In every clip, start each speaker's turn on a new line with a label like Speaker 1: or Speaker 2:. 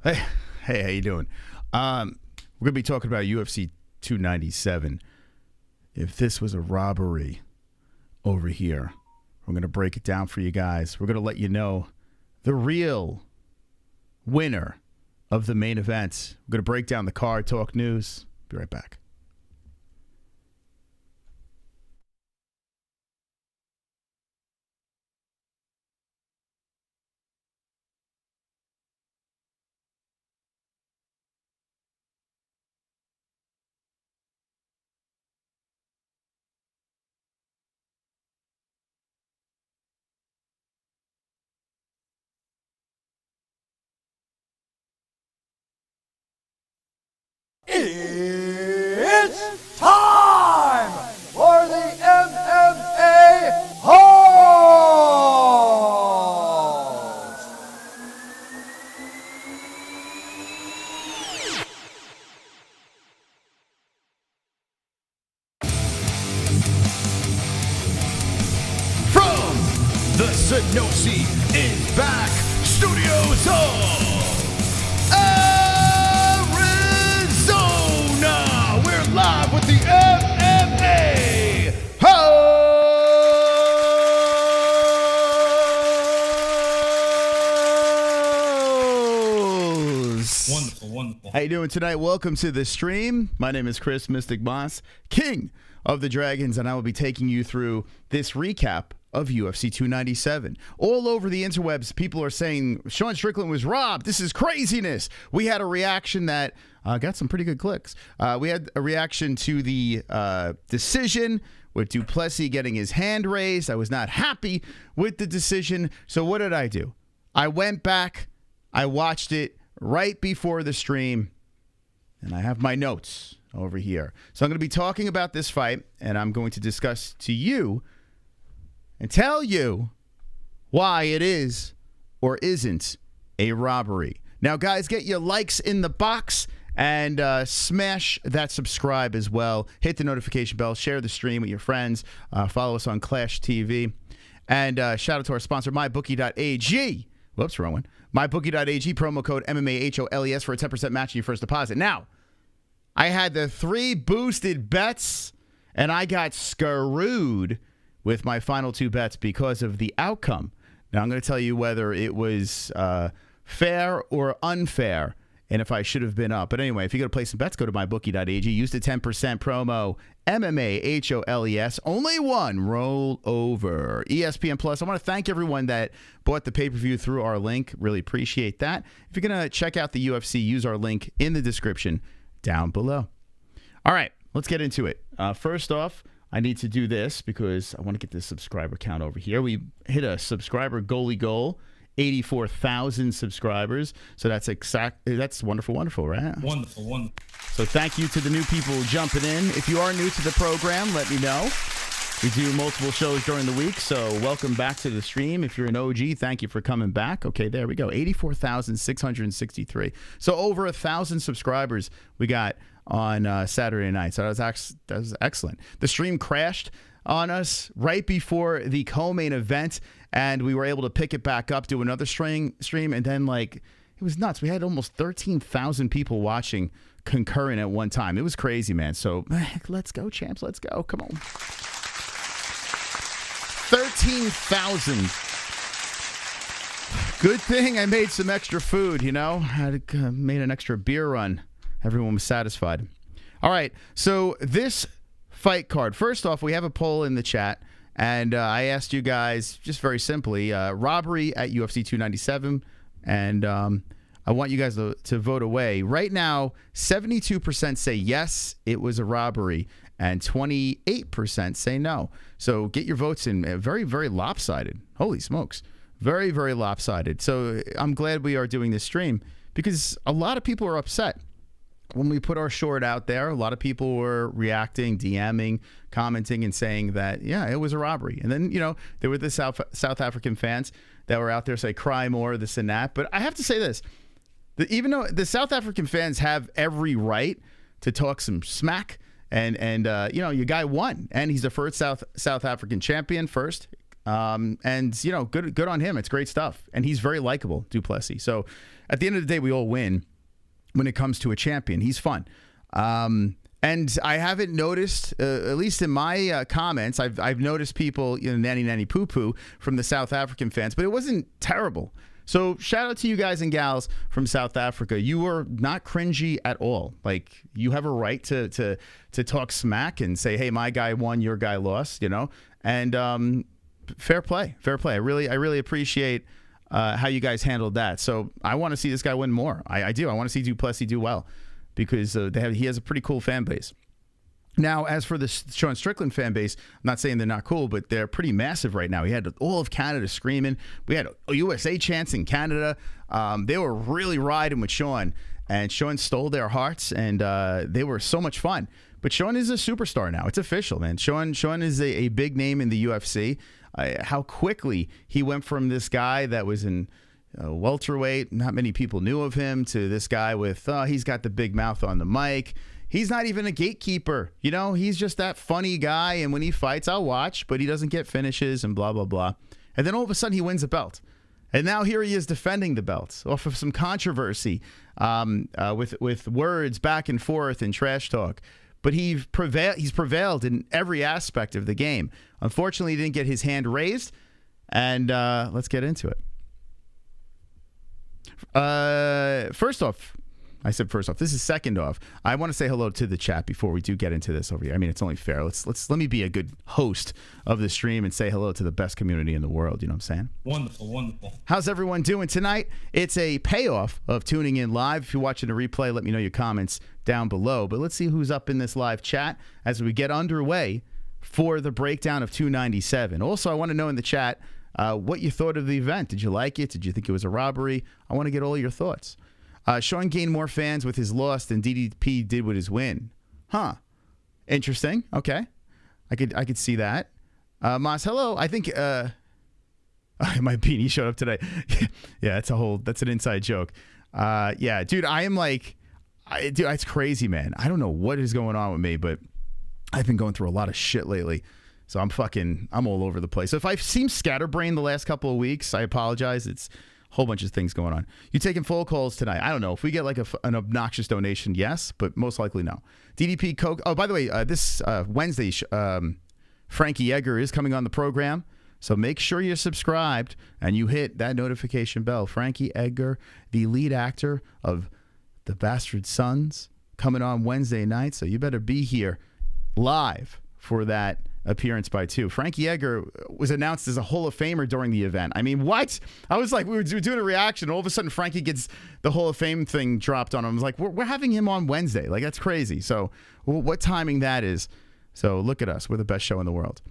Speaker 1: Hey, how you doing? We're going to be talking about UFC 297. If this was a robbery over here, we're going to break it down for you guys. We're going to let you know the real winner of the main event. We're going to break down the card, talk news. Be right back.
Speaker 2: It's time for the MMA-Holes!
Speaker 1: From the Sanosi is back Studios of Arizona. We're live with the MMA-Holes.
Speaker 3: Wonderful.
Speaker 1: How you doing tonight? Welcome to the stream. My name is Chris Mystic Moss, King of the Dragons, and I will be taking you through this recap of UFC 297. All over the interwebs, people are saying Sean Strickland was robbed. This is craziness. We had a reaction that got some pretty good clicks. We had a reaction to the decision with Duplessis getting his hand raised. I was not happy with the decision. So what did I do? I went back. I watched it right before the stream, and I have my notes over here. So I'm going to be talking about this fight, and I'm going to discuss to you and tell you why it is or isn't a robbery. Now, guys, get your likes in the box and smash that subscribe as well. Hit the notification bell. Share the stream with your friends. Follow us on Clash TV. And shout out to our sponsor, MyBookie.ag. Whoops, wrong one. MyBookie.ag, promo code MMA-Holes for a 10% match in your first deposit. Now, I had the 3 boosted bets, and I got screwed with my final 2 bets because of the outcome. Now, I'm going to tell you whether it was fair or unfair and if I should have been up. But anyway, if you're going to play some bets, go to mybookie.ag. Use the 10% promo MMA-Holes. Only one roll over. ESPN Plus. I want to thank everyone that bought the pay-per-view through our link. Really appreciate that. If you're going to check out the UFC, use our link in the description down below. All right, let's get into it. First off, I need to do this because I want to get this subscriber count over here. We hit a subscriber goal, 84,000 subscribers. So that's wonderful, right?
Speaker 3: Wonderful.
Speaker 1: So thank you to the new people jumping in. If you are new to the program, let me know. We do multiple shows during the week, so welcome back to the stream. If you're an OG, thank you for coming back. Okay, there we go. 84,663. So over 1,000 subscribers we got on Saturday night. So that was excellent. The stream crashed on us right before the co-main event, and we were able to pick it back up, do another stream, and then it was nuts. We had almost 13,000 people watching concurrent at one time. It was crazy, man. So let's go, champs. Let's go. Come on. 13,000. Good thing I made some extra food, I made an extra beer run. Everyone was satisfied. All right, so this fight card. First off, we have a poll in the chat, and I asked you guys just very simply, robbery at UFC 297, and I want you guys to vote away. Right now, 72% say yes, it was a robbery, and 28% say no. So get your votes in. Very, very lopsided. Holy smokes. Very, very lopsided. So I'm glad we are doing this stream because a lot of people are upset. When we put our short out there, a lot of people were reacting, DMing, commenting, and saying that, yeah, it was a robbery. And then, there were the South African fans that were out there saying, cry more, this and that. But I have to say this. Even though the South African fans have every right to talk some smack, and your guy won, and he's the first South African champion, first And, you know, good on him. It's great stuff. And he's very likable, du Plessis. So at the end of the day, we all win when it comes to a champion. He's fun. And I haven't noticed, at least in my comments, I've noticed people, you know, nanny poo poo from the South African fans, but it wasn't terrible. So shout out to you guys and gals from South Africa. You were not cringy at all. Like, you have a right to talk smack and say, hey, my guy won, your guy lost, you know? And fair play. I really appreciate how you guys handled that. So I want to see this guy win more. I do. I want to see du Plessis do well because he has a pretty cool fan base. Now, as for the Sean Strickland fan base, I'm not saying they're not cool, but they're pretty massive right now. He had all of Canada screaming. We had USA chants in Canada. They were really riding with Sean, and Sean stole their hearts, and they were so much fun. But Sean is a superstar now. It's official, man. Sean is a big name in the UFC. How quickly he went from this guy that was in welterweight, not many people knew of him, to this guy with, he's got the big mouth on the mic. He's not even a gatekeeper. You know, he's just that funny guy. And when he fights, I'll watch, but he doesn't get finishes and blah, blah, blah. And then all of a sudden he wins a belt. And now here he is defending the belt off of some controversy with words back and forth and trash talk. But he's prevailed in every aspect of the game. Unfortunately, he didn't get his hand raised. And let's get into it. First off, this is second off. I want to say hello to the chat before we do get into this over here. I mean, it's only fair. Let me be a good host of the stream and say hello to the best community in the world. You know what I'm saying?
Speaker 3: Wonderful.
Speaker 1: How's everyone doing tonight? It's a payoff of tuning in live. If you're watching a replay, let me know your comments down below. But let's see who's up in this live chat as we get underway for the breakdown of 297. Also, I want to know in the chat what you thought of the event. Did you like it? Did you think it was a robbery? I want to get all your thoughts. Sean gained more fans with his loss than DDP did with his win. Huh. Interesting. Okay. I could see that. Mas, hello. I think my beanie showed up today. Yeah, that's an inside joke. Yeah, dude, I am like, dude, it's crazy, man. I don't know what is going on with me, but I've been going through a lot of shit lately. So I'm all over the place. So if I've seemed scatterbrained the last couple of weeks, I apologize. It's whole bunch of things going on. You taking phone calls tonight? I don't know. If we get like an obnoxious donation, yes, but most likely no. DDP Coke. Oh, by the way, this Wednesday, Frankie Edgar is coming on the program. So make sure you're subscribed and you hit that notification bell. Frankie Edgar, the lead actor of The Bastard Sons, coming on Wednesday night. So you better be here live for that appearance by 2. Frankie Edgar was announced as a Hall of Famer during the event. I mean, what? I was like, we were doing a reaction. All of a sudden, Frankie gets the Hall of Fame thing dropped on him. I was like, we're having him on Wednesday. Like, that's crazy. So what timing that is. So look at us. We're the best show in the world.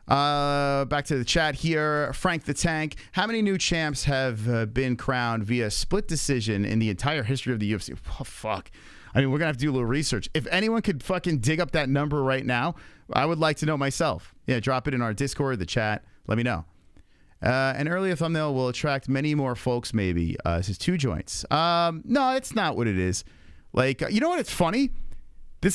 Speaker 1: Back to the chat here. Frank the Tank. How many new champs have been crowned via split decision in the entire history of the UFC? Oh, fuck. I mean, we're going to have to do a little research. If anyone could fucking dig up that number right now, I would like to know myself. Yeah, drop it in our Discord, the chat. Let me know. An earlier thumbnail will attract many more folks, maybe. This is 2 joints. No, it's not what it is. Like, you know what? It's funny.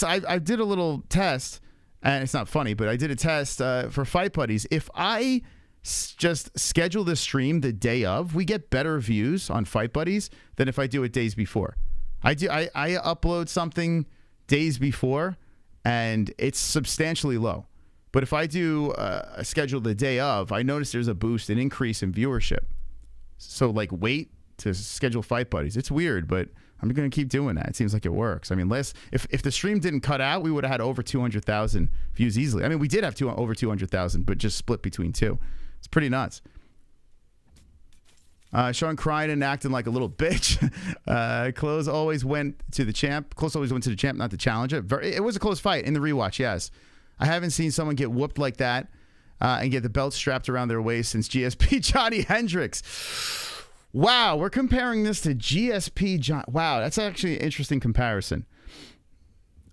Speaker 1: I did a little test, and it's not funny, but I did a test for Fight Buddies. If I just schedule the stream the day of, we get better views on Fight Buddies than if I do it days before. I upload something days before, and it's substantially low. But if I do a schedule the day of, I notice there's a boost, an increase in viewership. So, like, wait to schedule Fight Buddies. It's weird, but I'm going to keep doing that. It seems like it works. I mean, if the stream didn't cut out, we would have had over 200,000 views easily. I mean, we did have over 200,000, but just split between 2. It's pretty nuts. Sean crying and acting like a little bitch. Close always went to the champ. Close always went to the champ, not the challenger. It was a close fight in the rewatch, yes. I haven't seen someone get whooped like that and get the belt strapped around their waist since GSP Johnny Hendricks. Wow, we're comparing this to GSP John. Wow, that's actually an interesting comparison.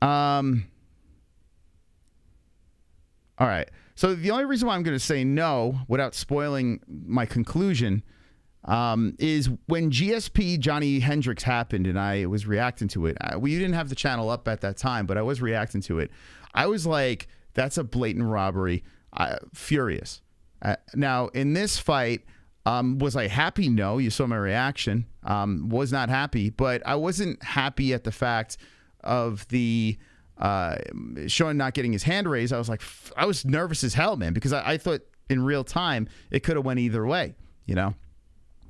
Speaker 1: All right. So the only reason why I'm going to say no without spoiling my conclusion is when GSP Johnny Hendricks happened and I was reacting to it. We didn't have the channel up at that time, but I was reacting to it. I was like, that's a blatant robbery. Furious. Now, in this fight, was I happy? No. You saw my reaction. Was not happy, but I wasn't happy at the fact of the Sean not getting his hand raised. I was like, I was nervous as hell, man, because I thought in real time it could have went either way. You know,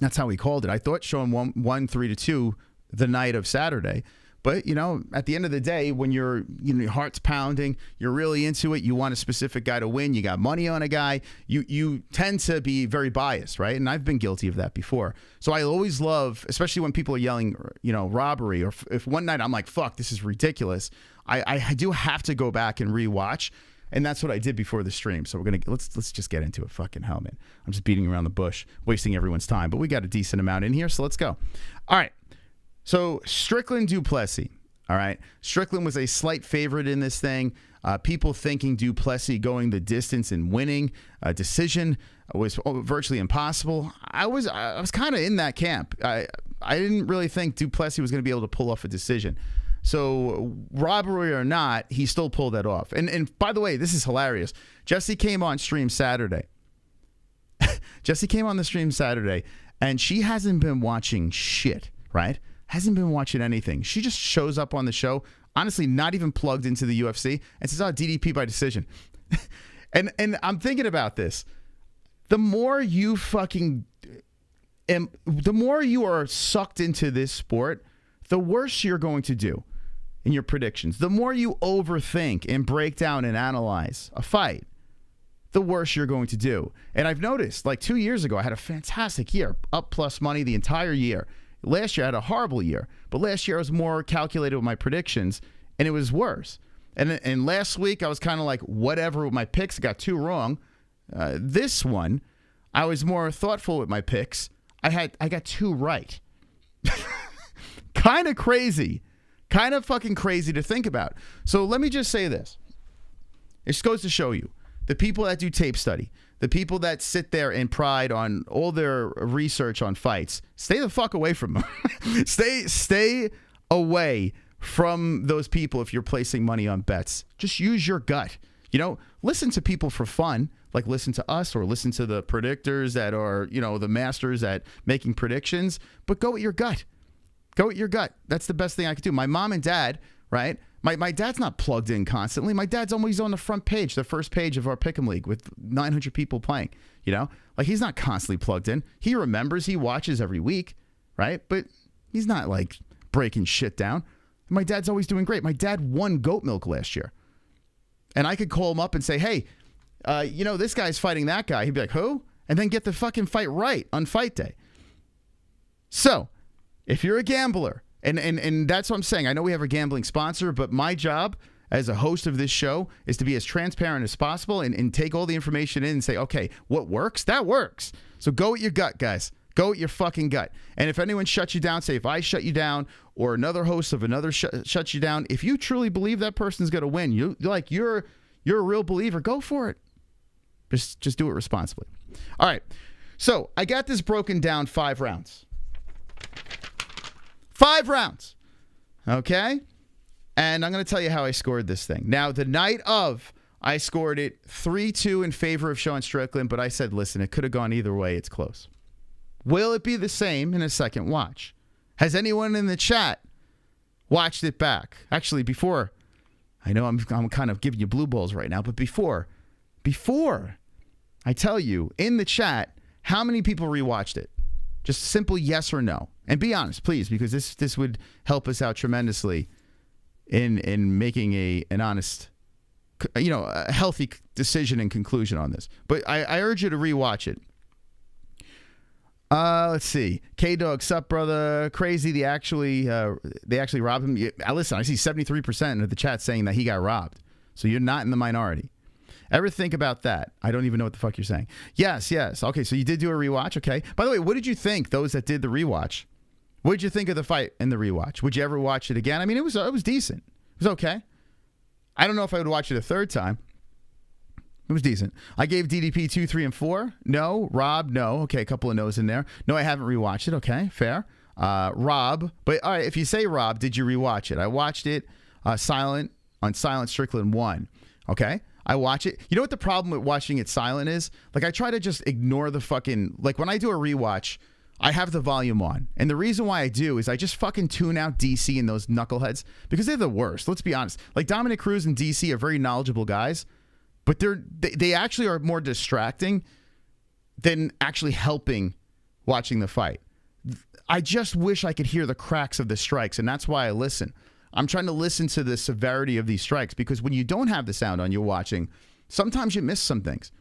Speaker 1: that's how we called it. I thought Sean won 3-2 the night of Saturday. But, you know, at the end of the day, when your heart's pounding, you're really into it, you want a specific guy to win, you got money on a guy, you tend to be very biased, right? And I've been guilty of that before. So I always love, especially when people are yelling, you know, robbery, or if one night I'm like, fuck, this is ridiculous, I do have to go back and rewatch. And that's what I did before the stream. So let's just get into it. Fucking hell, man. I'm just beating around the bush, wasting everyone's time. But we got a decent amount in here, so let's go. All right. So Strickland Duplessis, all right. Strickland was a slight favorite in this thing. People thinking Duplessis going the distance and winning a decision was virtually impossible. I was kind of in that camp. I didn't really think Duplessis was going to be able to pull off a decision. So robbery or not, he still pulled that off. And by the way, this is hilarious. Jesse came on stream Saturday. Jesse came on the stream Saturday, and she hasn't been watching shit, right? Hasn't been watching anything. She just shows up on the show, honestly, not even plugged into the UFC, and says, oh, DDP by decision. and I'm thinking about this. The more you the more you are sucked into this sport, the worse you're going to do in your predictions. The more you overthink and break down and analyze a fight, the worse you're going to do. And I've noticed, like 2 years ago, I had a fantastic year, up plus money the entire year. Last year I had a horrible year, but last year I was more calculated with my predictions, and it was worse. And last week I was kind of like whatever with my picks. I got 2 wrong. This one, I was more thoughtful with my picks. I got 2 right. Kind of crazy, kind of fucking crazy to think about. So let me just say this. It just goes to show you, the people that do tape study, the people that sit there and pride on all their research on fights, stay the fuck away from them. Stay away from those people if you're placing money on bets. Just use your gut. You know, listen to people for fun, like listen to us or listen to the predictors that are, you know, the masters at making predictions, but go with your gut. Go with your gut. That's the best thing I could do. My mom and dad, right? My dad's not plugged in constantly. My dad's always on the front page, the first page of our Pick'em League with 900 people playing, you know? Like, he's not constantly plugged in. He remembers, he watches every week, right? But he's not, like, breaking shit down. My dad's always doing great. My dad won goat milk last year. And I could call him up and say, hey, you know, this guy's fighting that guy. He'd be like, who? And then get the fucking fight right on fight day. So, if you're a gambler, and that's what I'm saying. I know we have a gambling sponsor, but my job as a host of this show is to be as transparent as possible and take all the information in and say, okay, what works? That works. So go with your gut, guys. Go with your fucking gut. And if anyone shuts you down, say if I shut you down or another host of another shuts you down, if you truly believe that person's going to win, you're a real believer, go for it. Just do it responsibly. All right. So I got this broken down 5 rounds. 5 rounds. Okay? And I'm going to tell you how I scored this thing. Now, the night of, I scored it 3-2 in favor of Sean Strickland, but I said, listen, it could have gone either way. It's close. Will it be the same in a second watch? Has anyone in the chat watched it back? Actually, before, I know I'm kind of giving you blue balls right now, but before I tell you in the chat how many people rewatched it. Just simple yes or no. And be honest, please, because this would help us out tremendously in making an honest, you know, a healthy decision and conclusion on this. But I urge you to rewatch it. Let's see. K-Dog, sup, brother? Crazy. They actually robbed him. Listen, I see 73% of the chat saying that he got robbed. So you're not in the minority. Ever think about that? I don't even know what the fuck you're saying. Yes. Okay, so you did do a rewatch. Okay. By the way, what did you think, those that did the rewatch? What did you think of the fight in the rewatch? Would you ever watch it again? I mean, it was decent. It was okay. I don't know if I would watch it a third time. It was decent. I gave DDP 2, 3, and 4. No. Rob, no. Okay, a couple of no's in there. No, I haven't rewatched it. Okay, fair. Rob, but all right, if you say Rob, did you rewatch it? I watched it silent Strickland 1. Okay. I watch it. You know what the problem with watching it silent is? Like, I try to just ignore the fucking, like, when I do a rewatch, I have the volume on. And the reason why I do is I just fucking tune out DC and those knuckleheads because they're the worst. Let's be honest. Like, Dominic Cruz and DC are very knowledgeable guys, but they actually are more distracting than actually helping watching the fight. I just wish I could hear the cracks of the strikes, and that's why I listen. I'm trying to listen to the severity of these strikes because when you don't have the sound on, you're watching, sometimes you miss some things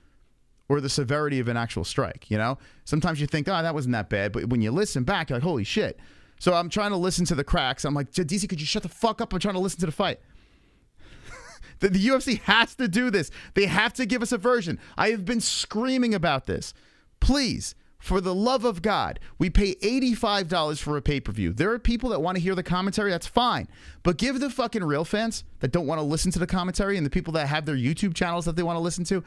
Speaker 1: or the severity of an actual strike, you know? Sometimes you think, oh, that wasn't that bad, but when you listen back, you're like, holy shit. So I'm trying to listen to the cracks. I'm like, DC, could you shut the fuck up? I'm trying to listen to the fight. The UFC has to do this. They have to give us a version. I have been screaming about this. Please, for the love of God, we pay $85 for a pay-per-view. There are people that want to hear the commentary. That's fine. But give the fucking real fans that don't want to listen to the commentary and the people that have their YouTube channels that they want to listen to,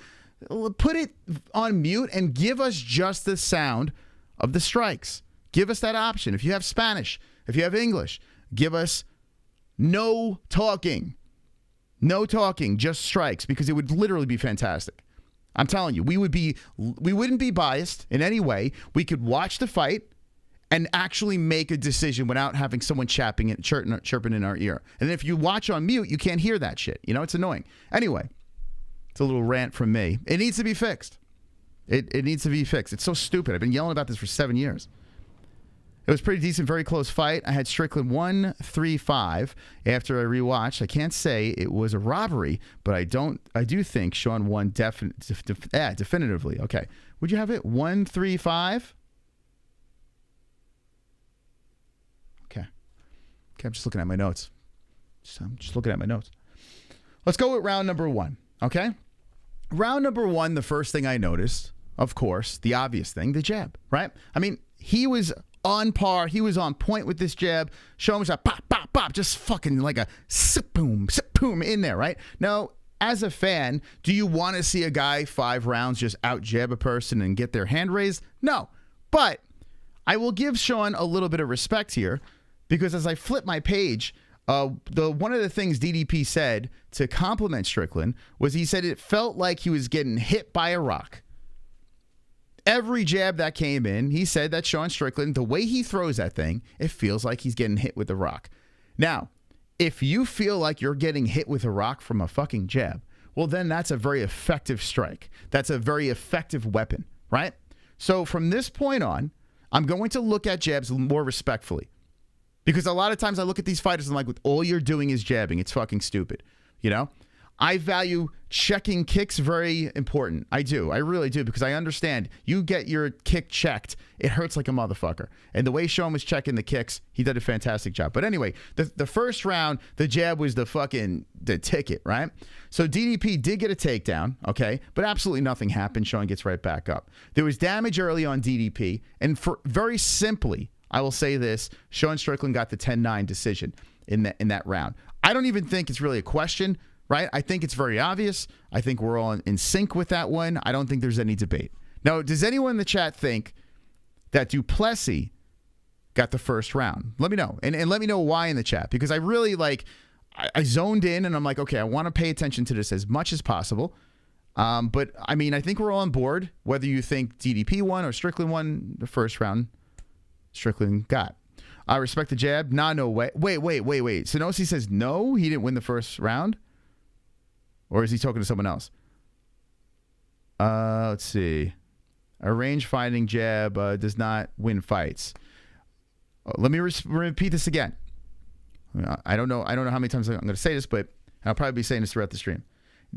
Speaker 1: put it on mute and give us just the sound of the strikes. Give us that option. If you have Spanish, if you have English, give us no talking. No talking, just strikes, because it would literally be fantastic. I'm telling you, we wouldn't be biased in any way. We could watch the fight and actually make a decision without having someone chirping in our ear. And if you watch on mute, you can't hear that shit. You know, it's annoying. Anyway, it's a little rant from me. It needs to be fixed. It needs to be fixed. It's so stupid. I've been yelling about this for 7 years. It was pretty decent, very close fight. I had Strickland 1-3-5 after I rewatched. I can't say it was a robbery, but I do think Sean won definitively. Okay. Would you have it 1-3-5? Okay. I'm just looking at my notes. Let's go with round number 1. Okay. Round number 1, the first thing I noticed, of course, the obvious thing, the jab, right? I mean, he was on par. He was on point with this jab. Show him like pop, pop, pop, just fucking like a sip boom in there, right? Now, as a fan, do you want to see a guy 5 rounds just out jab a person and get their hand raised? No. But I will give Sean a little bit of respect here because as I flip my page, one of the things DDP said to compliment Strickland was he said it felt like he was getting hit by a rock. Every jab that came in, he said that Sean Strickland, the way he throws that thing, it feels like he's getting hit with a rock. Now, if you feel like you're getting hit with a rock from a fucking jab, well, then that's a very effective strike. That's a very effective weapon, right? So from this point on, I'm going to look at jabs more respectfully. Because a lot of times I look at these fighters and I'm like, all you're doing is jabbing. It's fucking stupid, you know? I value checking kicks very important. I do. I really do because I understand you get your kick checked. It hurts like a motherfucker. And the way Sean was checking the kicks, he did a fantastic job. But anyway, the first round, the jab was the ticket, right? So DDP did get a takedown, okay? But absolutely nothing happened. Sean gets right back up. There was damage early on DDP. And for very simply, I will say this, Sean Strickland got the 10-9 decision in that round. I don't even think it's really a question. Right? I think it's very obvious. I think we're all in sync with that one. I don't think there's any debate. Now, does anyone in the chat think that Duplessis got the first round? Let me know. And let me know why in the chat. Because I really I zoned in and I'm like, okay, I want to pay attention to this as much as possible. But, I mean, I think we're all on board. Whether you think DDP won or Strickland won the first round, Strickland got. I respect the jab. Nah, no way. Wait. Sonosi says no, he didn't win the first round. Or is he talking to someone else? Let's see. A range-finding jab does not win fights. Let me repeat this again. I don't know how many times I'm going to say this, but I'll probably be saying this throughout the stream.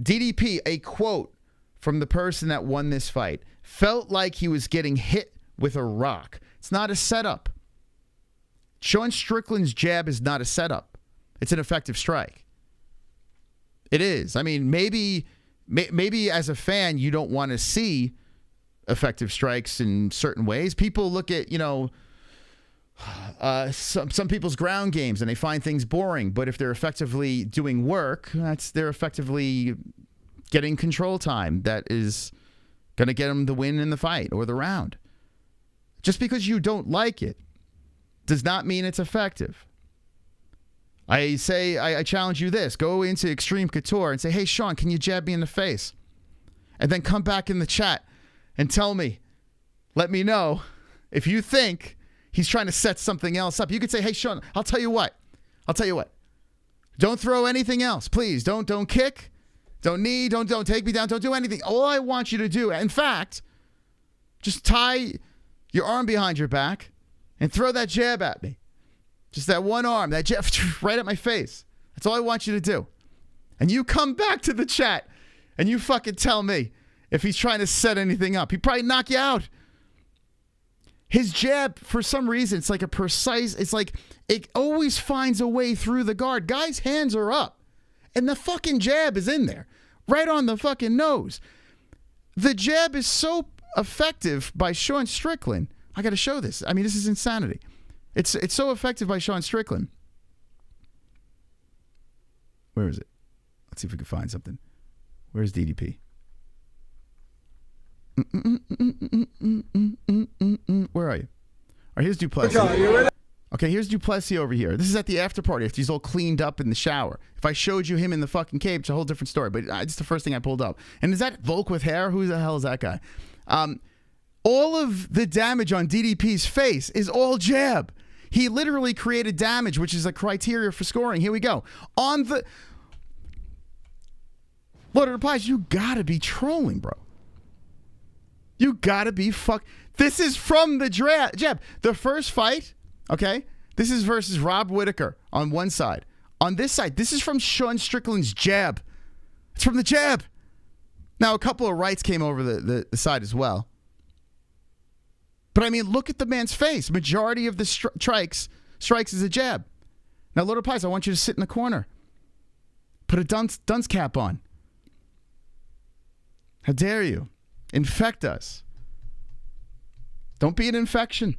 Speaker 1: DDP, a quote from the person that won this fight, felt like he was getting hit with a rock. It's not a setup. Sean Strickland's jab is not a setup. It's an effective strike. It is. I mean, maybe as a fan, you don't want to see effective strikes in certain ways. People look at, some people's ground games and they find things boring. But if they're effectively doing work, they're effectively getting control time that is going to get them the win in the fight or the round. Just because you don't like it does not mean it's effective. I say, I challenge you this. Go into Extreme Couture and say, hey, Sean, can you jab me in the face? And then come back in the chat and tell me, let me know if you think he's trying to set something else up. You could say, hey, Sean, I'll tell you what. Don't throw anything else. Please, don't kick. Don't knee. Don't take me down. Don't do anything. All I want you to do, in fact, just tie your arm behind your back and throw that jab at me. Just that one arm, that jab right at my face. That's all I want you to do. And you come back to the chat and you fucking tell me if he's trying to set anything up. He'd probably knock you out. His jab, for some reason, it's like it's like it always finds a way through the guard. Guys' hands are up. And the fucking jab is in there. Right on the fucking nose. The jab is so effective by Sean Strickland. I got to show this. I mean, this is insanity. It's so effective by Sean Strickland. Where is it? Let's see if we can find something. Where's DDP? Where are you? All right, here's Duplessis. Okay, here's Duplessis over here. This is at the after party after he's all cleaned up in the shower. If I showed you him in the fucking cage, it's a whole different story. But it's the first thing I pulled up. And is that Volk with hair? Who the hell is that guy? All of the damage on DDP's face is all jab. He literally created damage, which is a criteria for scoring. Here we go. On the Lord of the Pies, you gotta be trolling, bro. You gotta be This is from the jab. The first fight, okay? This is versus Rob Whittaker on one side. On this side, this is from Sean Strickland's jab. It's from the jab. Now, a couple of rights came over the side as well. But, I mean, look at the man's face. Majority of the strikes is a jab. Now, Lord of Pies, I want you to sit in the corner. Put a dunce cap on. How dare you? Infect us. Don't be an infection.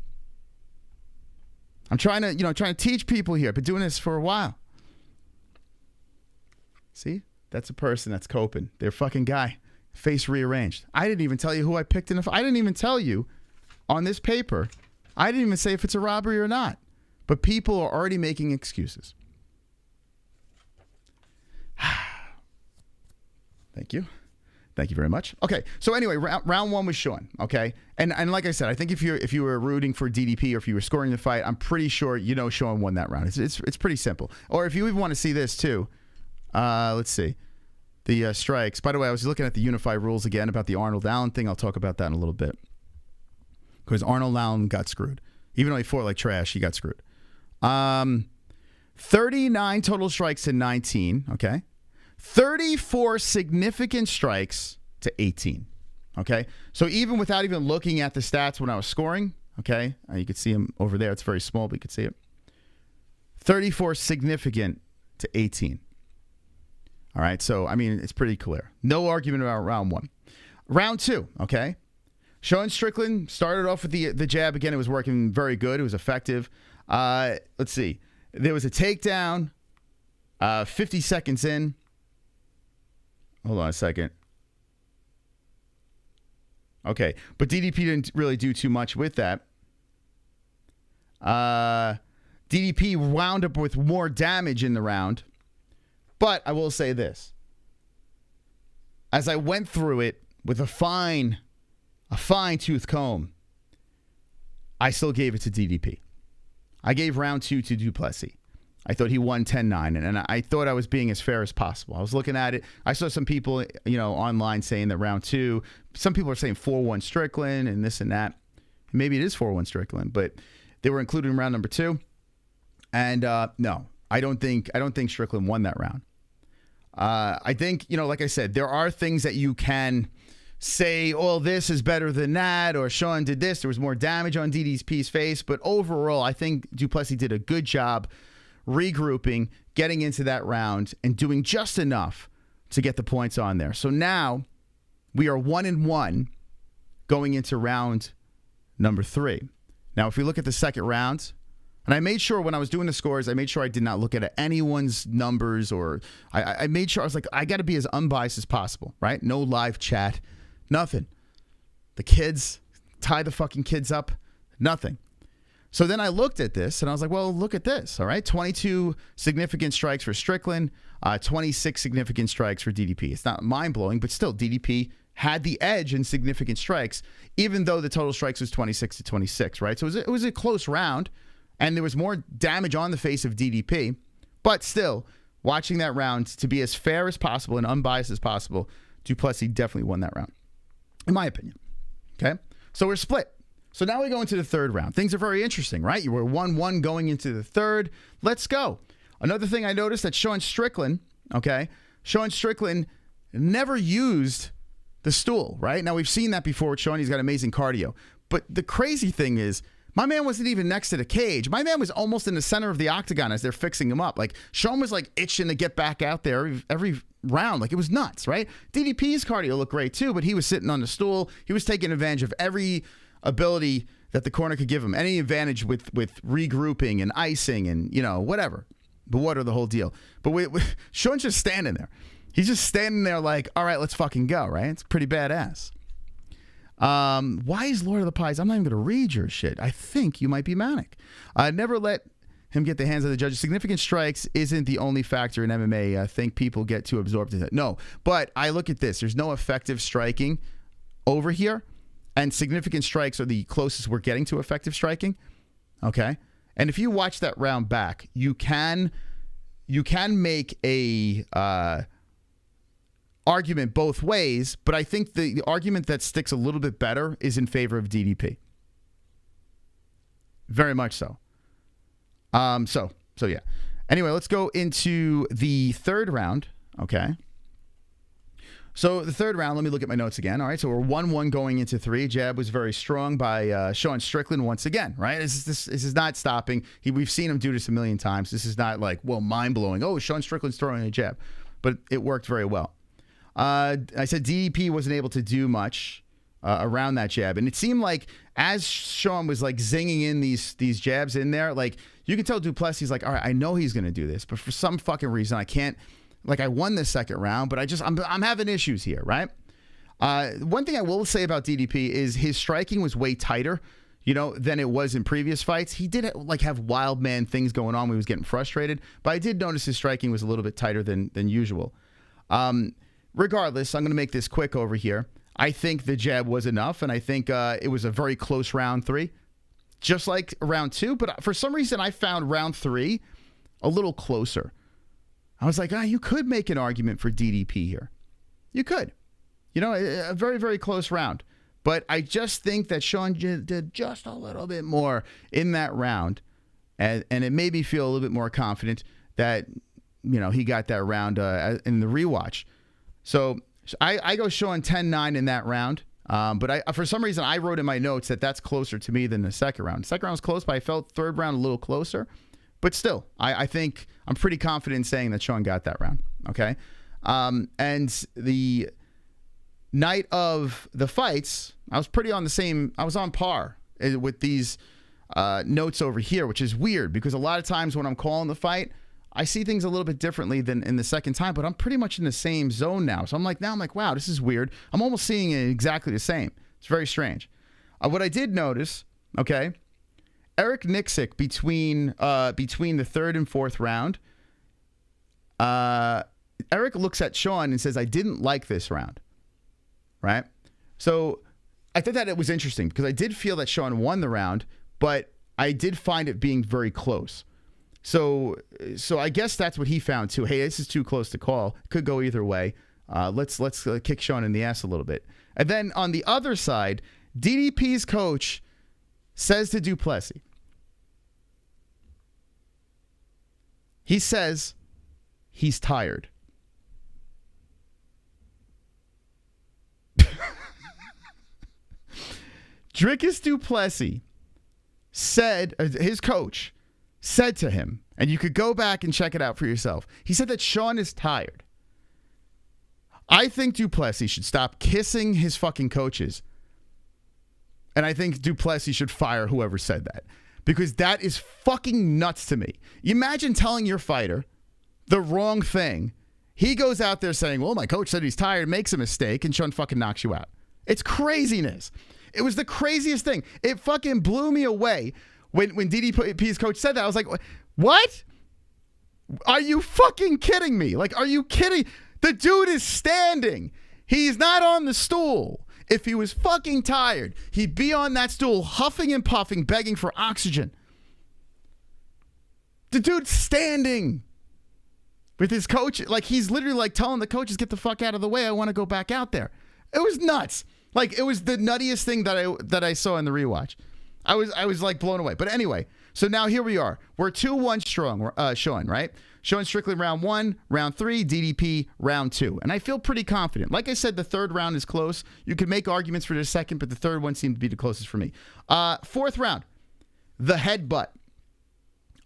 Speaker 1: I'm trying to teach people here. I've been doing this for a while. See? That's a person that's coping. They're a fucking guy. Face rearranged. I didn't even tell you who I picked in I didn't even tell you on this paper. I didn't even say if it's a robbery or not. But people are already making excuses. Thank you. Thank you very much. Okay, so anyway, round one was Sean. Okay, and like I said, I think if you were rooting for DDP or if you were scoring the fight, I'm pretty sure Sean won that round. It's pretty simple. Or if you even want to see this too, let's see the strikes. By the way, I was looking at the unified rules again about the Arnold Allen thing. I'll talk about that in a little bit because Arnold Allen got screwed. Even though he fought like trash, he got screwed. 39 total strikes to 19. Okay. 34 significant strikes to 18. Okay. So even without even looking at the stats when I was scoring, okay, you could see him over there. It's very small, but you could see it. 34 significant to 18. All right. So, I mean, it's pretty clear. No argument about round one. Round two. Okay. Sean Strickland started off with the jab. Again, it was working very good. It was effective. Let's see. There was a takedown 50 seconds in. Hold on a second. Okay, but DDP didn't really do too much with that. DDP wound up with more damage in the round. But I will say this. As I went through it with a fine-tooth comb, I still gave it to DDP. I gave round two to Duplessis. I thought he won 10-9, and I thought I was being as fair as possible. I was looking at it. I saw some people, online saying that round two, some people are saying 4-1 Strickland and this and that. Maybe it is 4-1 Strickland, but they were included in round number two. And no, I don't think Strickland won that round. I think, like I said, there are things that you can say, oh, this is better than that, or Sean did this. There was more damage on DDP's face. But overall, I think Duplessis did a good job regrouping, getting into that round, and doing just enough to get the points on there. So now we are 1-1 going into round number 3. Now, if we look at the second round, and I made sure when I was doing the scores, I made sure I did not look at anyone's numbers, or I made sure I was like, I got to be as unbiased as possible, right? No live chat, nothing. The kids, tie the fucking kids up, nothing. So then I looked at this and I was like, well, look at this. All right. 22 significant strikes for Strickland, 26 significant strikes for DDP. It's not mind blowing, but still DDP had the edge in significant strikes, even though the total strikes was 26 to 26. Right. So it was a close round and there was more damage on the face of DDP, but still watching that round to be as fair as possible and unbiased as possible, Du Plessis definitely won that round, in my opinion. Okay. So we're split. So now we go into the third round. Things are very interesting, right? You were 1-1 going into the third. Let's go. Another thing I noticed that Sean Strickland, okay, Sean Strickland never used the stool, right? Now we've seen that before with Sean. He's got amazing cardio. But the crazy thing is, my man wasn't even next to the cage. My man was almost in the center of the octagon as they're fixing him up. Like Sean was like itching to get back out there every round. Like it was nuts, right? DDP's cardio looked great too, but he was sitting on the stool. He was taking advantage of every ability that the corner could give him, any advantage with regrouping and icing and, you know, whatever. But what are the whole deal? But Sean's just standing there. He's just standing there like, all right, let's fucking go, right? It's pretty badass. Why is Lord of the Pies? I'm not even going to read your shit. I think you might be manic. Never let him get the hands of the judges. Significant strikes isn't the only factor in MMA. I think people get too absorbed in it. No, but I look at this. There's no effective striking over here. And significant strikes are the closest we're getting to effective striking. Okay. And if you watch that round back, you can make a argument both ways, but I think the argument that sticks a little bit better is in favor of DDP. Very much so. So yeah. Anyway, let's go into the third round. Okay. So the third round, let me look at my notes again. All right, so we're 1-1 going into 3. Jab was very strong by Sean Strickland once again, right? This is not stopping. We've seen him do this a million times. This is not like, well, mind-blowing. Oh, Sean Strickland's throwing a jab. But it worked very well. I said DDP wasn't able to do much around that jab. And it seemed like as Sean was like zinging in these jabs in there, like you can tell Du Plessis like, all right, I know he's going to do this, but for some fucking reason I can't. Like I won the second round, but I'm having issues here, right? One thing I will say about DDP is his striking was way tighter, you know, than it was in previous fights. He did like have wild man things going on when he was getting frustrated, but I did notice his striking was a little bit tighter than usual. Regardless, I'm going to make this quick over here. I think the jab was enough, and I think it was a very close round 3, just like round 2. But for some reason, I found round 3 a little closer. I was like, you could make an argument for DDP here. You could. You know, a very, very close round. But I just think that Sean did just a little bit more in that round. And it made me feel a little bit more confident that, you know, he got that round in the rewatch. So I go Sean 10-9 in that round. But for some reason, I wrote in my notes that that's closer to me than the second round. The second round was close, but I felt third round a little closer. But still, I think I'm pretty confident in saying that Sean got that round. Okay. And the night of the fights, I was pretty on the same, I was on par with these notes over here, which is weird because a lot of times when I'm calling the fight, I see things a little bit differently than in the second time, but I'm pretty much in the same zone now. So I'm like, wow, this is weird. I'm almost seeing it exactly the same. It's very strange. What I did notice, okay, Eric Nixick between the third and fourth round, Eric looks at Sean and says, I didn't like this round, right? So I thought that it was interesting because I did feel that Sean won the round, but I did find it being very close. So I guess that's what he found too. Hey, this is too close to call. Could go either way. Let's kick Sean in the ass a little bit. And then on the other side, DDP's coach says to Du Plessis, he says he's tired. Dricus Du Plessis said, his coach said to him, and you could go back and check it out for yourself. He said that Sean is tired. I think Du Plessis should stop kissing his fucking coaches. And I think Du Plessis should fire whoever said that. Because that is fucking nuts to me. You imagine telling your fighter the wrong thing. He goes out there saying, well, my coach said he's tired, makes a mistake, and Sean fucking knocks you out. It's craziness. It was the craziest thing. It fucking blew me away When DDP's coach said that, I was like, what? Are you fucking kidding me? Like, are you kidding? The dude is standing. He's not on the stool. If he was fucking tired, he'd be on that stool huffing and puffing, begging for oxygen. The dude's standing with his coach. Like, he's literally like telling the coaches, get the fuck out of the way. I want to go back out there. It was nuts. Like, it was the nuttiest thing that I saw in the rewatch. I was like blown away. But anyway, so now here we are. We're 2-1 strong, Sean, right? Sean Strickland round 1, round 3, DDP round 2. And I feel pretty confident. Like I said, the third round is close. You could make arguments for the second, but the third one seemed to be the closest for me. Fourth round, the headbutt.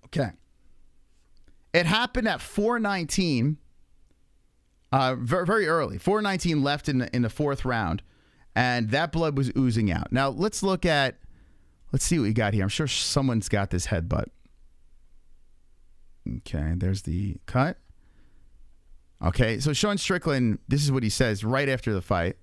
Speaker 1: Okay. It happened at 4:19, very early. 4:19 left in the fourth round, and that blood was oozing out. Now, let's see what we got here. I'm sure someone's got this headbutt. Okay, there's the cut. Okay, so Sean Strickland, this is what he says right after the fight.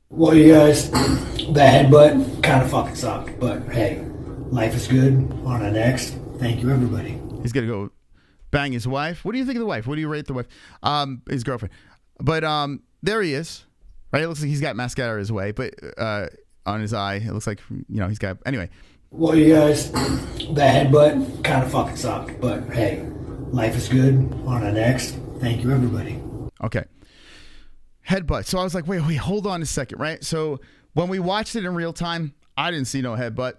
Speaker 3: Well, you guys, that headbutt kind of fucking sucked, but hey, life is good. On the next. Thank you, everybody.
Speaker 1: He's going to go bang his wife. What do you think of the wife? What do you rate the wife? His girlfriend. But there he is. Right? It looks like he's got mascara his way, but on his eye, it looks like, he's got... Anyway.
Speaker 3: Well, you guys, that headbutt kind of fucking sucked, but hey, life is good. On the next. Thank you, everybody.
Speaker 1: Okay. Headbutt. So I was like, wait, hold on a second, right? So when we watched it in real time, I didn't see no headbutt.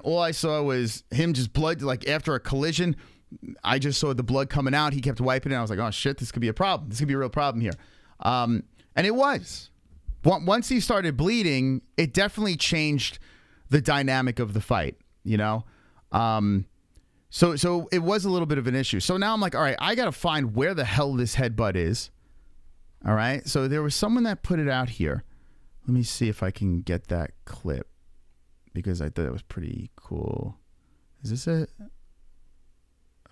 Speaker 1: All I saw was him just blood, like after a collision. I just saw the blood coming out. He kept wiping it. I was like, oh shit, this could be a problem. This could be a real problem here. And it was. Once he started bleeding, it definitely changed the dynamic of the fight, So it was a little bit of an issue. So now I'm like, all right, I got to find where the hell this headbutt is. All right. So there was someone that put it out here. Let me see if I can get that clip because I thought it was pretty cool. Is this it?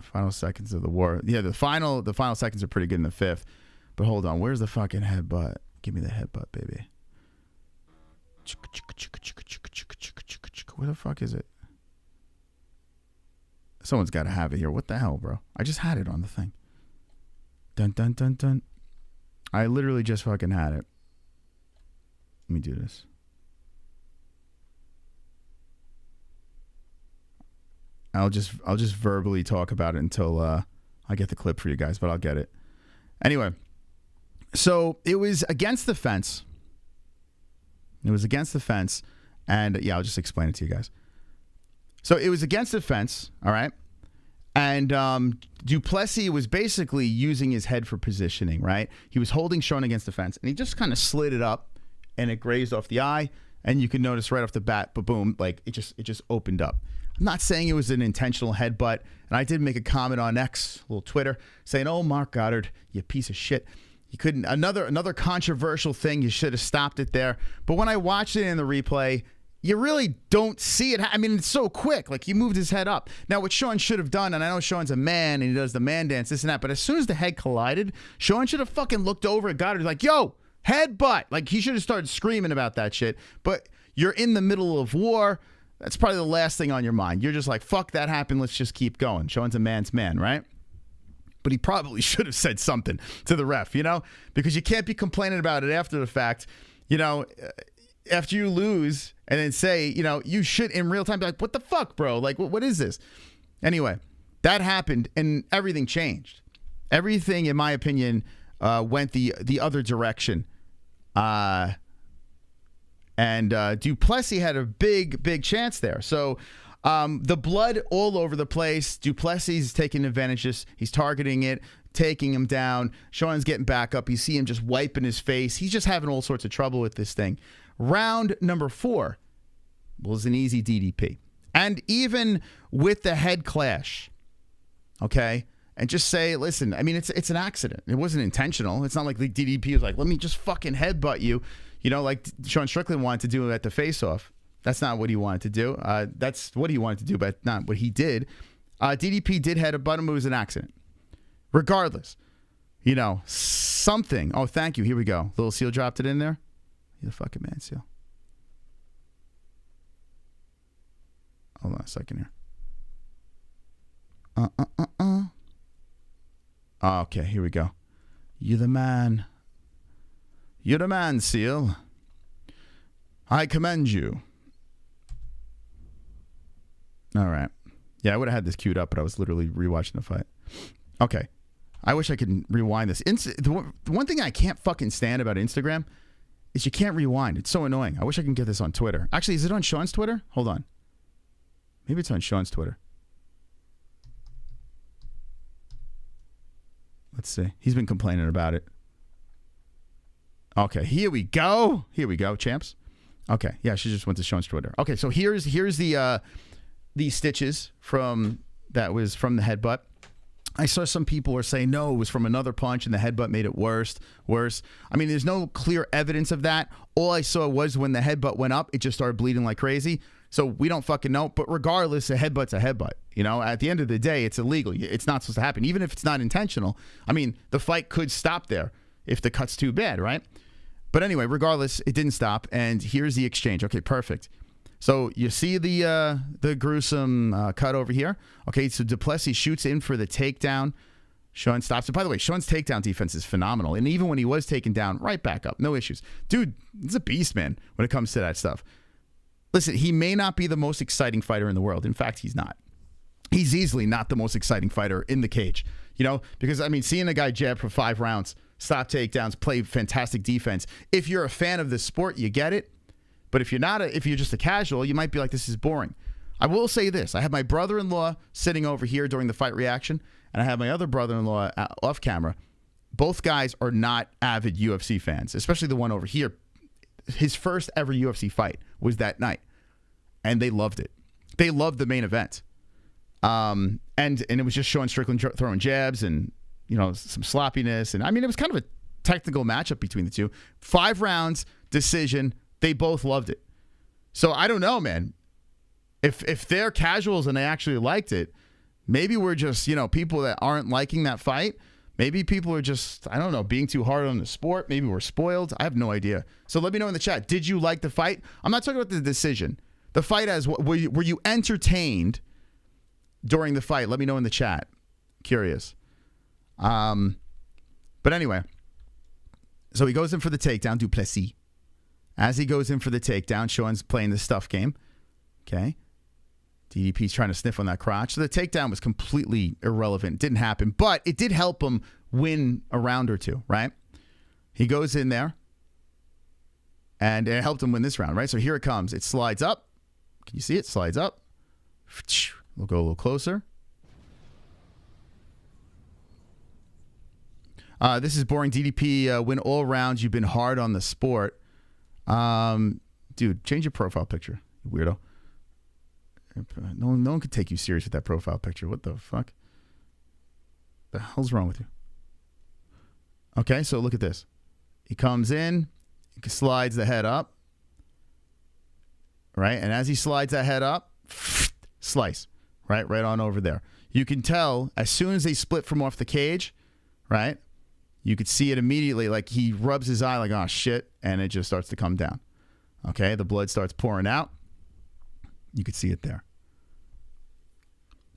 Speaker 1: Final seconds of the war. Yeah, the final seconds are pretty good in the fifth. But hold on, where's the fucking headbutt? Give me the headbutt, baby. Where the fuck is it? Someone's got to have it here. What the hell, bro? I just had it on the thing. Dun dun dun dun. I literally just fucking had it. Let me do this. I'll just verbally talk about it until I get the clip for you guys, but I'll get it. Anyway, so it was against the fence. It was against the fence, and yeah, I'll just explain it to you guys. So it was against the fence, all right? And Duplessis was basically using his head for positioning, right? He was holding Sean against the fence, and he just kind of slid it up, and it grazed off the eye, and you could notice right off the bat, boom, like it just opened up. I'm not saying it was an intentional headbutt, and I did make a comment on X, little Twitter, saying, "Oh, Mark Goddard, you piece of shit. You couldn't." Another controversial thing. You should have stopped it there. But when I watched it in the replay, you really don't see it. I mean, it's so quick. Like, he moved his head up. Now, what Sean should have done, and I know Sean's a man and he does the man dance, this and that, but as soon as the head collided, Sean should have fucking looked over at Goddard like, "Yo, headbutt." Like, he should have started screaming about that shit. But you're in the middle of war. That's probably the last thing on your mind. You're just like, fuck, that happened. Let's just keep going. Sean's a man's man, right? But he probably should have said something to the ref, because you can't be complaining about it after the fact, after you lose and then say, you should in real time be like, what the fuck, bro? Like, what is this? Anyway, that happened and everything changed. Everything, in my opinion, went the other direction. And Duplessis had a big chance there. So the blood all over the place. Duplessis is taking advantage. He's targeting it, taking him down. Sean's getting back up. You see him just wiping his face. He's just having all sorts of trouble with this thing. Round number 4 was an easy DDP. And even with the head clash, okay, and just say, listen, I mean, it's an accident. It wasn't intentional. It's not like the DDP was like, let me just fucking headbutt you. Like Sean Strickland wanted to do at the face-off. That's not what he wanted to do. That's what he wanted to do, but not what he did. DDP did headbutt him. It was an accident. Regardless, something. Oh, thank you. Here we go. Little Seal dropped it in there. You're the fucking man, Seal. Hold on a second here. Okay, here we go. You're the man. You're the man, Seal. I commend you. All right. Yeah, I would have had this queued up, but I was literally rewatching the fight. Okay. I wish I could rewind this. The one thing I can't fucking stand about Instagram is you can't rewind. It's so annoying. I wish I could get this on Twitter. Actually, is it on Sean's Twitter? Hold on. Maybe it's on Sean's Twitter. Let's see. He's been complaining about it. Okay, here we go. Here we go, champs. Okay, yeah, she just went to Sean's Twitter. Okay, so here's the stitches from the headbutt. I saw some people were saying, no, it was from another punch and the headbutt made it worse. I mean, there's no clear evidence of that. All I saw was when the headbutt went up, it just started bleeding like crazy. So we don't fucking know. But regardless, a headbutt's a headbutt. You know, at the end of the day, it's illegal. It's not supposed to happen. Even if it's not intentional. I mean, the fight could stop there if the cut's too bad, right? But anyway, regardless, it didn't stop. And here's the exchange. Okay, perfect. So you see the gruesome cut over here. Okay, so Duplessis shoots in for the takedown. Sean stops it. By the way, Sean's takedown defense is phenomenal. And even when he was taken down, right back up. No issues. Dude, he's a beast, man, when it comes to that stuff. Listen, he may not be the most exciting fighter in the world. In fact, he's not. He's easily not the most exciting fighter in the cage. You know, because, I mean, seeing a guy jab for 5 rounds, stop takedowns, play fantastic defense. If you're a fan of this sport, you get it. But if you're not, if you're just a casual, you might be like, this is boring. I will say this. I have my brother-in-law sitting over here during the fight reaction, and I have my other brother-in-law off camera. Both guys are not avid UFC fans, especially the one over here. His first ever UFC fight was that night, and they loved it. They loved the main event. And it was just showing Strickland throwing jabs and, you know, some sloppiness. And, I mean, it was kind of a technical matchup between the two. 5 rounds, decision. They both loved it. So I don't know, man. If they're casuals and they actually liked it, maybe we're just, you know, people that aren't liking that fight. Maybe people are just, I don't know, being too hard on the sport. Maybe we're spoiled. I have no idea. So let me know in the chat. Did you like the fight? I'm not talking about the decision. The fight as, were you entertained during the fight? Let me know in the chat. Curious. But anyway, so he goes in for the takedown, Duplessis. As he goes in for the takedown, Sean's playing the stuff game. Okay. DDP's trying to sniff on that crotch. So the takedown was completely irrelevant. It didn't happen, but it did help him win a round or two, right? He goes in there, and it helped him win this round, right? So here it comes. It slides up. Can you see it? Slides up. We'll go a little closer. This is boring. DDP win all rounds. You've been hard on the sport. Dude, change your profile picture, you weirdo. No one could take you serious with that profile picture. What the fuck? The hell's wrong with you? Okay, so look at this. He comes in, he slides the head up, right? And as he slides that head up, slice, right on over there. You can tell as soon as they split from off the cage, right? You could see it immediately, like he rubs his eye like, oh, shit, and it just starts to come down. Okay, the blood starts pouring out. You could see it there.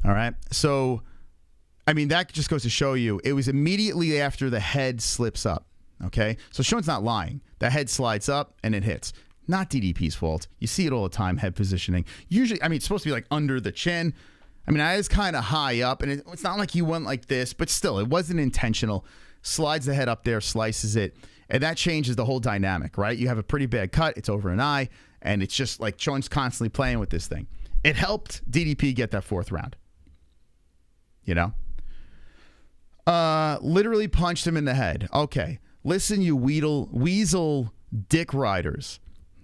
Speaker 1: All right, so, I mean, that just goes to show you, it was immediately after the head slips up, okay? So Sean's not lying. The head slides up, and it hits. Not DDP's fault. You see it all the time, head positioning. Usually, I mean, it's supposed to be like under the chin. I mean, I was kind of high up, and it's not like he went like this, but still, it wasn't intentional. Slides the head up there, slices it, and that changes the whole dynamic, right? You have a pretty bad cut, it's over an eye, and it's just like Sean's constantly playing with this thing. It helped DDP get that 4th round. You know? Literally punched him in the head. Okay. Listen, you weasel dick riders.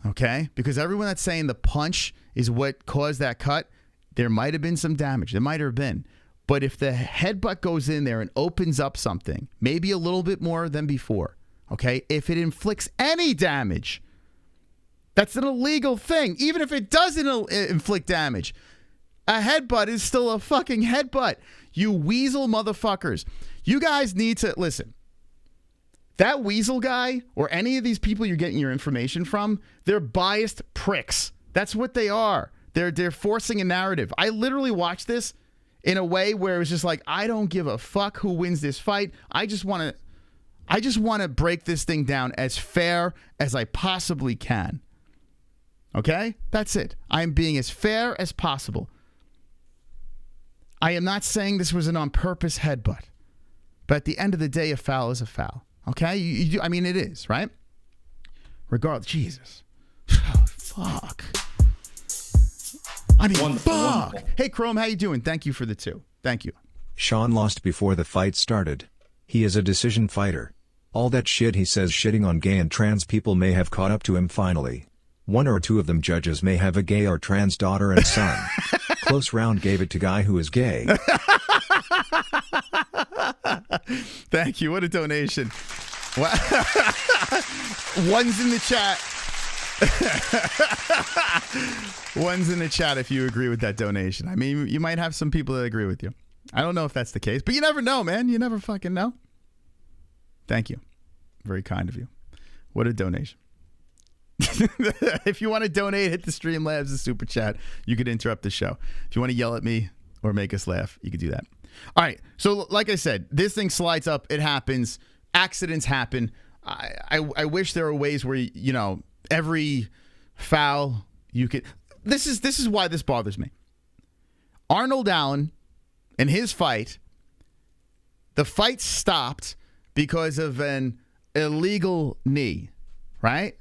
Speaker 1: Okay? Because everyone that's saying the punch is what caused that cut, there might have been some damage. There might have been. But if the headbutt goes in there and opens up something, maybe a little bit more than before, okay? If it inflicts any damage, that's an illegal thing. Even if it doesn't inflict damage, a headbutt is still a fucking headbutt. You weasel motherfuckers. You guys need to, listen, that weasel guy or any of these people you're getting your information from, they're biased pricks. That's what they are. They're forcing a narrative. I literally watched this in a way where it was just like, I don't give a fuck who wins this fight. I just want to break this thing down as fair as I possibly can. Okay? That's it. I'm being as fair as possible. I am not saying this was an on-purpose headbutt. But at the end of the day, a foul is a foul. Okay? I mean, it is, right? Regardless. Jesus. Oh, fuck. I mean,
Speaker 4: wonderful,
Speaker 1: fuck.
Speaker 4: wonderful.
Speaker 1: Hey, Chrome, how you doing? Thank you for the 2. Thank you.
Speaker 5: Sean lost before the fight started. He is a decision fighter. All that shit he says shitting on gay and trans people may have caught up to him finally. 1 or 2 of them judges may have a gay or trans daughter and son. Close round gave it to guy who is gay.
Speaker 1: Thank you. What a donation. One's in the chat. One's in the chat if you agree with that donation. I mean, you might have some people that agree with you. I don't know if that's the case, but you never know, man. You never fucking know. Thank you. Very kind of you. What a donation. If you want to donate, hit the Streamlabs, the super chat. You could interrupt the show. If you want to yell at me or make us laugh, you could do that. All right. So like I said, this thing slides up. It happens. Accidents happen. I wish there were ways where, you know, every foul you could. This is why this bothers me. Arnold Allen in his fight, the fight stopped because of an illegal knee, right?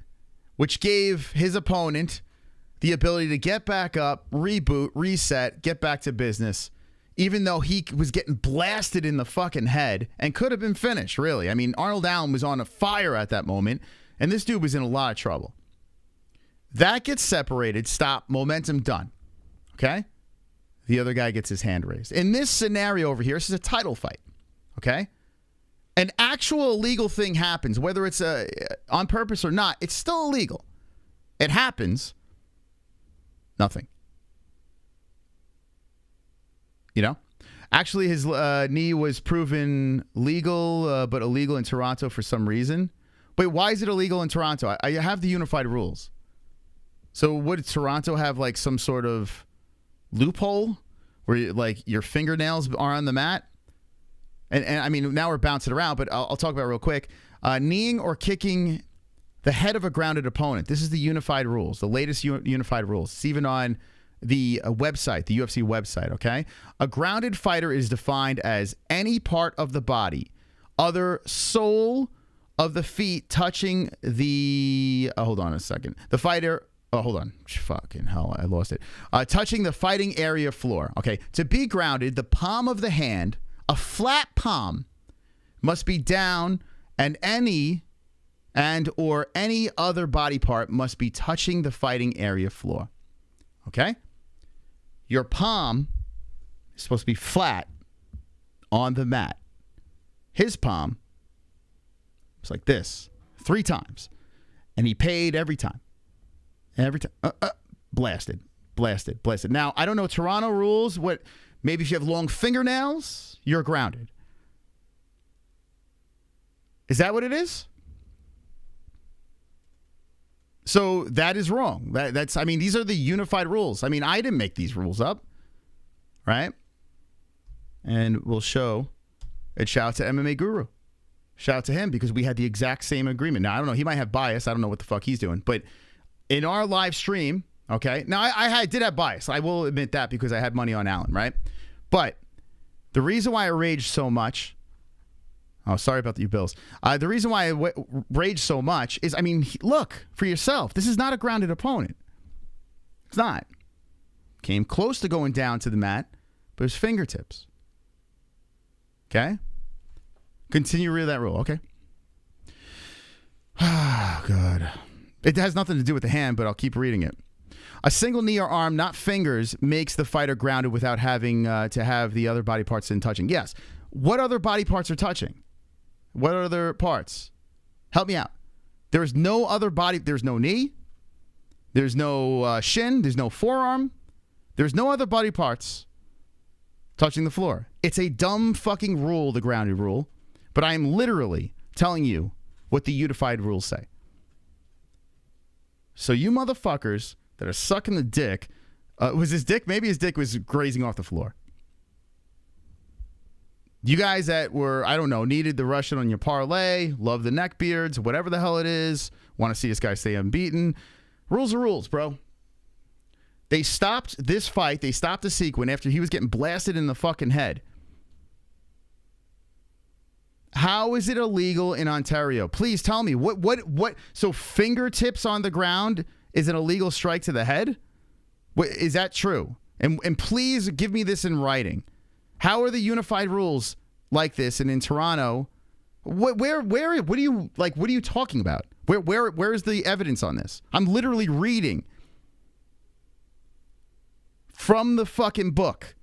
Speaker 1: Which gave his opponent the ability to get back up, reboot, reset, get back to business, even though he was getting blasted in the fucking head and could have been finished, really. I mean, Arnold Allen was on a fire at that moment, and this dude was in a lot of trouble. That gets separated, stop, momentum done, okay? The other guy gets his hand raised. In this scenario over here, this is a title fight, okay? An actual illegal thing happens, whether it's on purpose or not, it's still illegal. It happens. Nothing. You know? Actually, his knee was proven legal, but illegal in Toronto for some reason. Wait, why is it illegal in Toronto? I have the unified rules. So would Toronto have like some sort of loophole where like your fingernails are on the mat? And I mean, now we're bouncing around, but I'll talk about it real quick. Kneeing or kicking the head of a grounded opponent. This is the unified rules, the latest unified rules. It's even on the website, the UFC website, okay? A grounded fighter is defined as any part of the body, other sole of the feet touching the... hold on a second. The fighter... Oh, hold on. Fucking hell, I lost it. Touching the fighting area floor, okay? To be grounded, the palm of the hand... A flat palm must be down, and any other body part must be touching the fighting area floor. Okay? Your palm is supposed to be flat on the mat. His palm was like this 3 times, and he paid every time. Every time. Blasted. Now, I don't know Toronto rules. Maybe if you have long fingernails, you're grounded. Is that what it is? So that is wrong. I mean, these are the unified rules. I mean, I didn't make these rules up, right? And we'll show a shout out to MMA Guru. Shout out to him because we had the exact same agreement. Now, I don't know. He might have bias. I don't know what the fuck he's doing. But in our live stream, okay, now I did have bias. I will admit that because I had money on Allen, right? But the reason why I raged so much... Oh, sorry about you, Bills. The reason why I raged so much is, I mean, look for yourself. This is not a grounded opponent. It's not. Came close to going down to the mat, but his fingertips. Okay? Continue to read that rule, okay? Oh, God. It has nothing to do with the hand, but I'll keep reading it. A single knee or arm, not fingers, makes the fighter grounded without having to have the other body parts in touching. Yes. What other body parts are touching? What other parts? Help me out. There's no other body. There's no knee. There's no shin. There's no forearm. There's no other body parts touching the floor. It's a dumb fucking rule, the grounded rule. But I am literally telling you what the unified rules say. So you motherfuckers that are sucking the dick Was his dick? Maybe his dick was grazing off the floor. You guys that were, I don't know, needed the Russian on your parlay, love the neckbeards, whatever the hell it is, want to see this guy stay unbeaten. Rules are rules, bro. They stopped this fight. They stopped the sequence after he was getting blasted in the fucking head. How is it illegal in Ontario? Please tell me. What? So fingertips on the ground is an illegal strike to the head? Is that true? And please give me this in writing. How are the unified rules like this? And in Toronto, what are you talking about? Where is the evidence on this? I'm literally reading from the fucking book.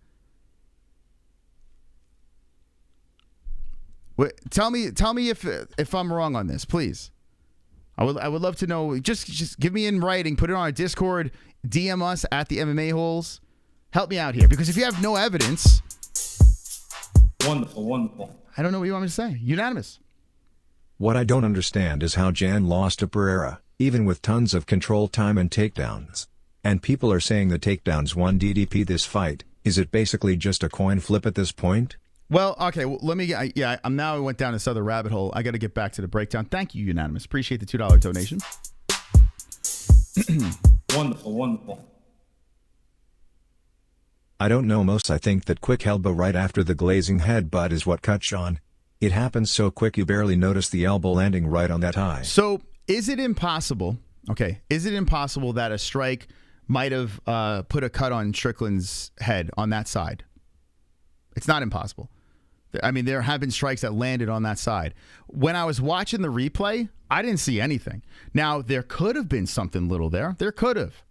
Speaker 1: Tell me if I'm wrong on this, please. I would love to know. Just give me in writing. Put it on our Discord. DM us at the MMA-Holes. Help me out here, because if you have no evidence,
Speaker 4: wonderful.
Speaker 1: I don't know what you want me to say. Unanimous.
Speaker 5: What I don't understand is how Jan lost to Pereira, even with tons of control time and takedowns. And people are saying the takedowns won DDP this fight. Is it basically just a coin flip at this point?
Speaker 1: Well, okay. Well, let me. I'm now. I went down this other rabbit hole. I got to get back to the breakdown. Thank you, Unanimous. Appreciate the $2 donation.
Speaker 4: Wonderful.
Speaker 5: I don't know, most I think that quick elbow right after the glazing headbutt is what cut Sean. It happens so quick you barely notice the elbow landing right on that eye.
Speaker 1: So is it impossible? Okay, is it impossible that a strike might have put a cut on Strickland's head on that side? It's not impossible. I mean, there have been strikes that landed on that side. When I was watching the replay, I didn't see anything. Now, there could have been something little there. There could have.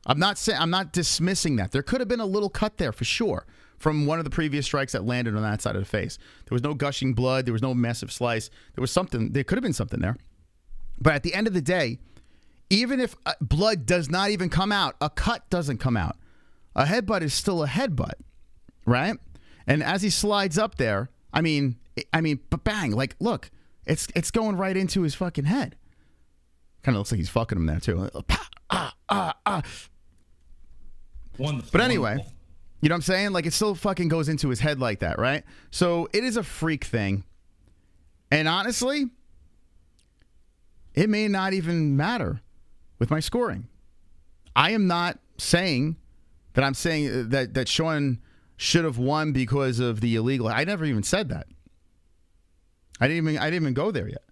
Speaker 1: I'm not dismissing that. There could have been a little cut there for sure from one of the previous strikes that landed on that side of the face. There was no gushing blood. There was no massive slice. There was something. There could have been something there. But at the end of the day, even if blood does not even come out, a cut doesn't come out. A headbutt is still a headbutt, right? And as he slides up there, I mean, but bang, like, look, it's going right into his fucking head. Kind of looks like he's fucking him there too.
Speaker 4: Wonderful.
Speaker 1: But anyway, you know what I'm saying? Like, it still fucking goes into his head like that, right? So it is a freak thing. And honestly, it may not even matter with my scoring. I am not saying that I'm saying that Sean should have won because of the illegal. I never even said that. I didn't even go there yet.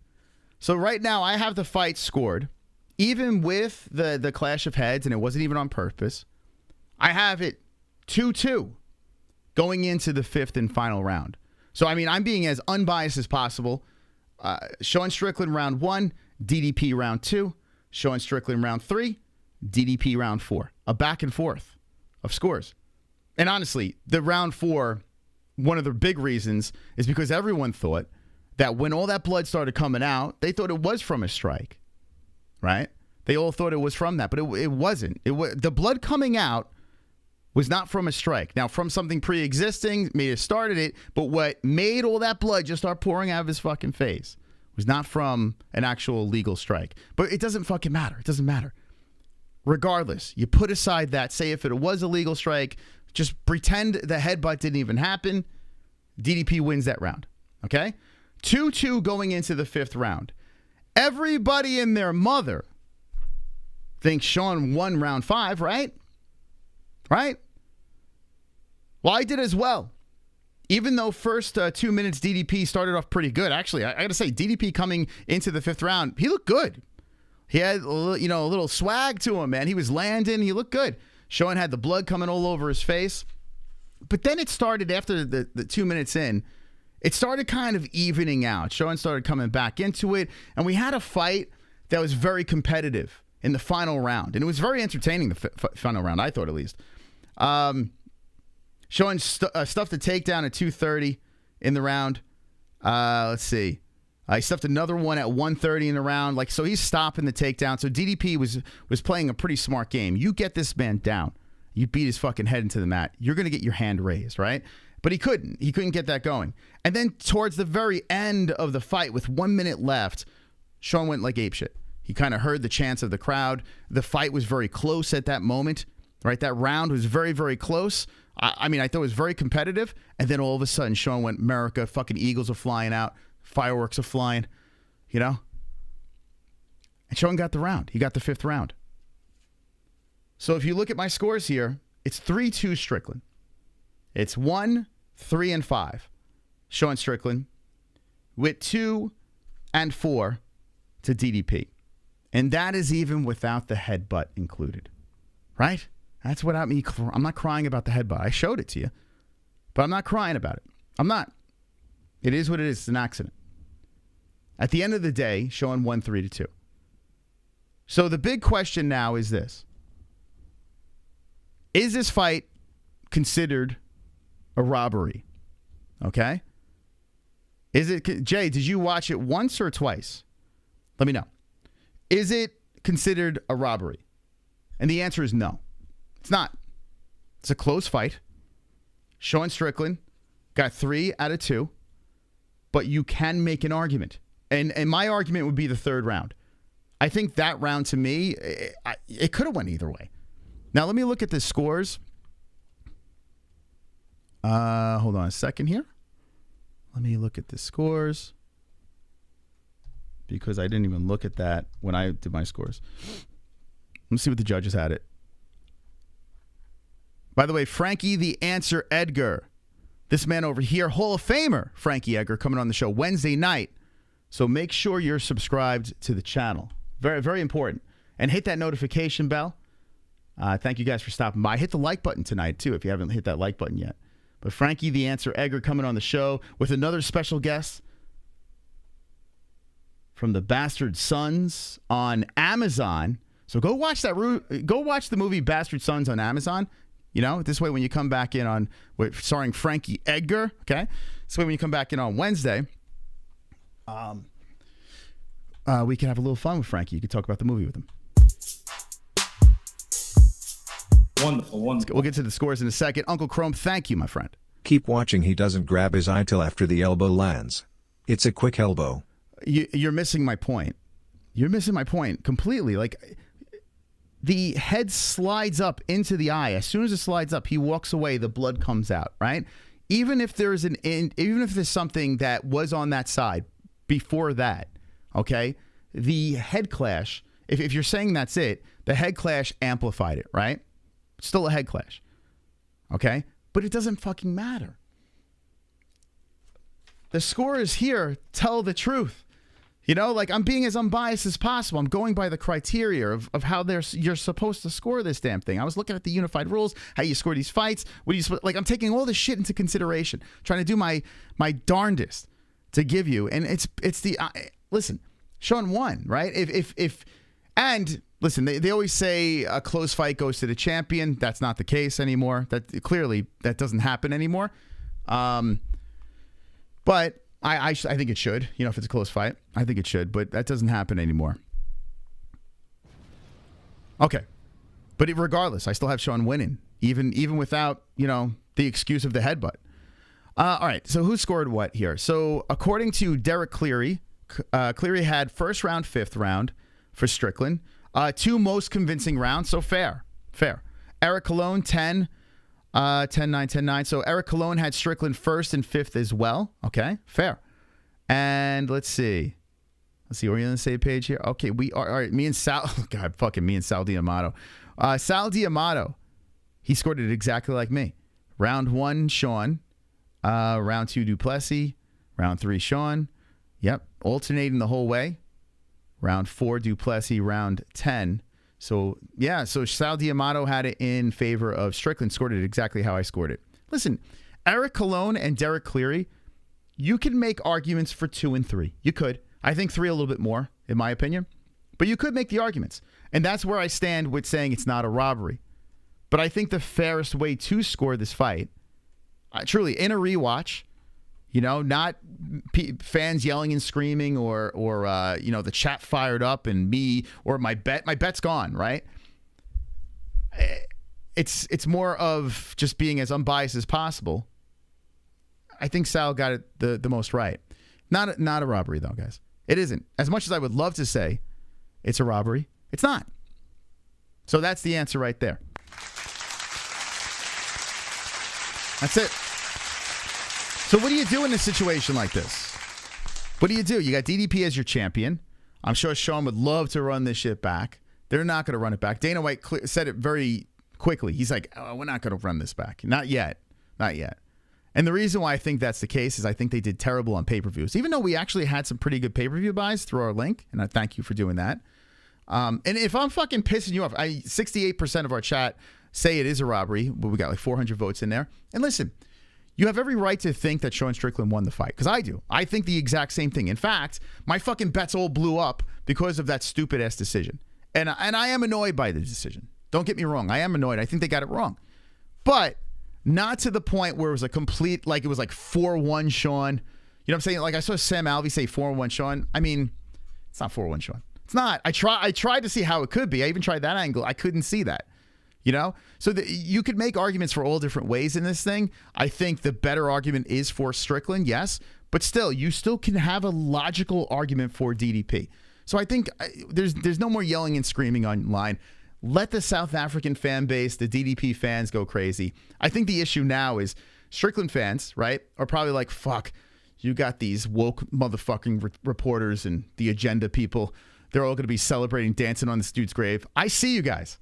Speaker 1: So right now I have the fight scored, even with the clash of heads, and it wasn't even on purpose. I have it 2-2 going into the fifth and final round. So I mean, I'm being as unbiased as possible. Sean Strickland round 1, DDP round 2, Sean Strickland round 3, DDP round 4. A back and forth of scores. And honestly, the round 4, one of the big reasons is because everyone thought that when all that blood started coming out, they thought it was from a strike, right? They all thought it was from that, but it wasn't. The blood coming out was not from a strike. Now, from something pre-existing, may have started it, but what made all that blood just start pouring out of his fucking face was not from an actual legal strike. But it doesn't fucking matter. It doesn't matter. Regardless, you put aside that, say if it was a legal strike, just pretend the headbutt didn't even happen. DDP wins that round, okay? 2-2 going into the fifth round. Everybody and their mother thinks Sean won round 5, right? Right? Well, I did as well. Even though first 2 minutes DDP started off pretty good. Actually, I got to say, DDP coming into the fifth round, he looked good. He had a little swag to him, man. He was landing. He looked good. Sean had the blood coming all over his face. But then it started after the 2 minutes in. It started kind of evening out. Sean started coming back into it. And we had a fight that was very competitive in the final round. And it was very entertaining, the final round, I thought at least. Sean stuffed a takedown at 2:30 in the round. Let's see. He stuffed another one at 1:30 in the round. So he's stopping the takedown. So DDP was playing a pretty smart game. You get this man down. You beat his fucking head into the mat. You're going to get your hand raised, right? But he couldn't. He couldn't get that going. And then towards the very end of the fight with 1 minute left, Sean went like apeshit. He kind of heard the chants of the crowd. The fight was very close at that moment, right? That round was very, very close. I mean, I thought it was very competitive. And then all of a sudden, Sean went, America, fucking eagles are flying out. Fireworks are flying, you know? And Sean got the round. He got the 5th round. So if you look at my scores here, it's 3-2 Strickland. It's 1, 3, and 5. Sean Strickland with 2 and 4 to DDP. And that is even without the headbutt included, right? That's without me. I'm not crying about the headbutt. I showed it to you, but I'm not crying about it. I'm not. It is what it is. It's an accident. At the end of the day, Sean won 3-2. So the big question now is this. Is this fight considered a robbery? Okay? Is it, Jay, did you watch it once or twice? Let me know. Is it considered a robbery? And the answer is no. It's not. It's a close fight. Sean Strickland got 3 out of 2, but you can make an argument. And my argument would be the 3rd round. I think that round, to me, it could have went either way. Now, let me look at the scores. Hold on a second here. Let me look at the scores, because I didn't even look at that when I did my scores. Let's see what the judges had it. By the way, Frankie the Answer Edgar. This man over here, Hall of Famer Frankie Edgar, coming on the show Wednesday night. So make sure you're subscribed to the channel. Very, very important. And hit that notification bell. Thank you guys for stopping by. Hit the like button tonight, too, if you haven't hit that like button yet. But Frankie the Answer Edgar coming on the show with another special guest from the Bastard Sons on Amazon. So go watch the movie Bastard Sons on Amazon. You know, this way when you come back in on, starring Frankie Edgar, okay? This way when you come back in on Wednesday, we can have a little fun with Frankie. You can talk about the movie with him.
Speaker 4: Wonderful, wonderful.
Speaker 1: We'll get to the scores in a second. Uncle Chrome, thank you, my friend.
Speaker 5: Keep watching. He doesn't grab his eye till after the elbow lands. It's a quick elbow.
Speaker 1: You're missing my point. You're missing my point completely. Like, the head slides up into the eye. As soon as it slides up, he walks away. The blood comes out, right? Even if there's something that was on that side before that, okay? The head clash, if you're saying that's it, the head clash amplified it, right? Still a head clash, okay? But it doesn't fucking matter. The scorers here tell the truth. You know, like, I'm being as unbiased as possible. I'm going by the criteria of how you're supposed to score this damn thing. I was looking at the unified rules, how you score these fights. I'm taking all this shit into consideration, trying to do my darndest to give you. And it's the listen, Sean won, right? And listen, they always say a close fight goes to the champion. That's not the case anymore. That doesn't happen anymore. But I think it should. You know, if it's a close fight, I think it should. But that doesn't happen anymore. Okay, but regardless, I still have Sean winning, even without, you know, the excuse of the headbutt. All right, so who scored what here? So according to Derek Cleary, Cleary had first round, 5th round for Strickland. 2 most convincing rounds, so fair. Eric Colon, 10, 10-9, 10-9. So Eric Colon had Strickland 1st and 5th as well. Okay, fair. And let's see. We're on the same page here. Okay, we are. All right, me and Sal. Oh God, fucking me and Sal D'Amato. Sal D'Amato, he scored it exactly like me. Round 1, Sean. Round 2, Duplessis. Round 3, Sean. Yep, alternating the whole way. Round 4, Duplessis. Round 10. So, yeah, so Sal D'Amato had it in favor of Strickland, scored it exactly how I scored it. Listen, Eric Colon and Derek Cleary, you can make arguments for 2 and 3. You could. I think 3 a little bit more, in my opinion. But you could make the arguments. And that's where I stand with saying it's not a robbery. But I think the fairest way to score this fight, truly, in a rewatch, you know, not fans yelling and screaming or you know, the chat fired up and me or my bet's gone, right? It's more of just being as unbiased as possible. I think Sal got it the most right. Not a robbery though, guys. It isn't. As much as I would love to say it's a robbery? It's not. So that's the answer right there. That's it. So what do you do in a situation like this? What do? You got DDP as your champion. I'm sure Sean would love to run this shit back. They're not going to run it back. Dana White said it very quickly. He's like, oh, we're not going to run this back. Not yet. Not yet. And the reason why I think that's the case is I think they did terrible on pay-per-views, even though we actually had some pretty good pay-per-view buys through our link, and I thank you for doing that. And if I'm fucking pissing you off, 68% of our chat say it is a robbery, but we got like 400 votes in there. And listen, you have every right to think that Sean Strickland won the fight, because I do. I think the exact same thing. In fact, my fucking bets all blew up because of that stupid-ass decision. And I am annoyed by the decision. Don't get me wrong. I am annoyed. I think they got it wrong. But not to the point where it was a complete, like it was like 4-1 Sean. You know what I'm saying? Like I saw Sam Alvey say 4-1 Sean. I mean, it's not 4-1 Sean. It's not. I tried to see how it could be. I even tried that angle. I couldn't see that. You know? So you could make arguments for all different ways in this thing. I think the better argument is for Strickland, yes. But still, you still can have a logical argument for DDP. So I think there's no more yelling and screaming online. Let the South African fan base, the DDP fans, go crazy. I think the issue now is Strickland fans, right, are probably like, fuck, you got these woke motherfucking reporters and the agenda people. They're all going to be celebrating, dancing on this dude's grave. I see you guys.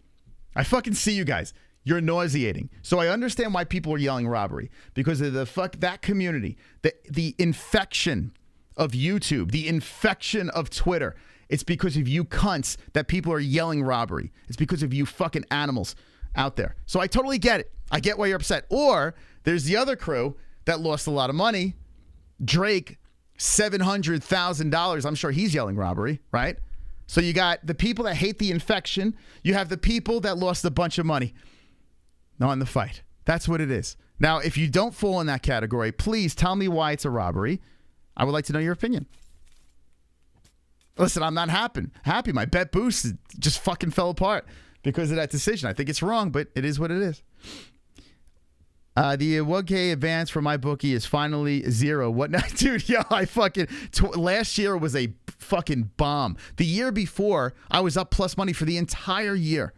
Speaker 1: I fucking see you guys. You're nauseating. So I understand why people are yelling robbery, because of that community, the infection of YouTube, the infection of Twitter. It's because of you cunts that people are yelling robbery. It's because of you fucking animals out there. So I totally get it. I get why you're upset. Or there's the other crew that lost a lot of money. Drake, $700,000. I'm sure he's yelling robbery, right? So you got the people that hate the infection. You have the people that lost a bunch of money on the fight. That's what it is. Now, if you don't fall in that category, please tell me why it's a robbery. I would like to know your opinion. Listen, I'm not happy. My bet boost just fucking fell apart because of that decision. I think it's wrong, but it is what it is. The 1K advance for my bookie is finally 0. What now? Dude, yo, I fucking... last year was a fucking bomb. The year before, I was up plus money for the entire year.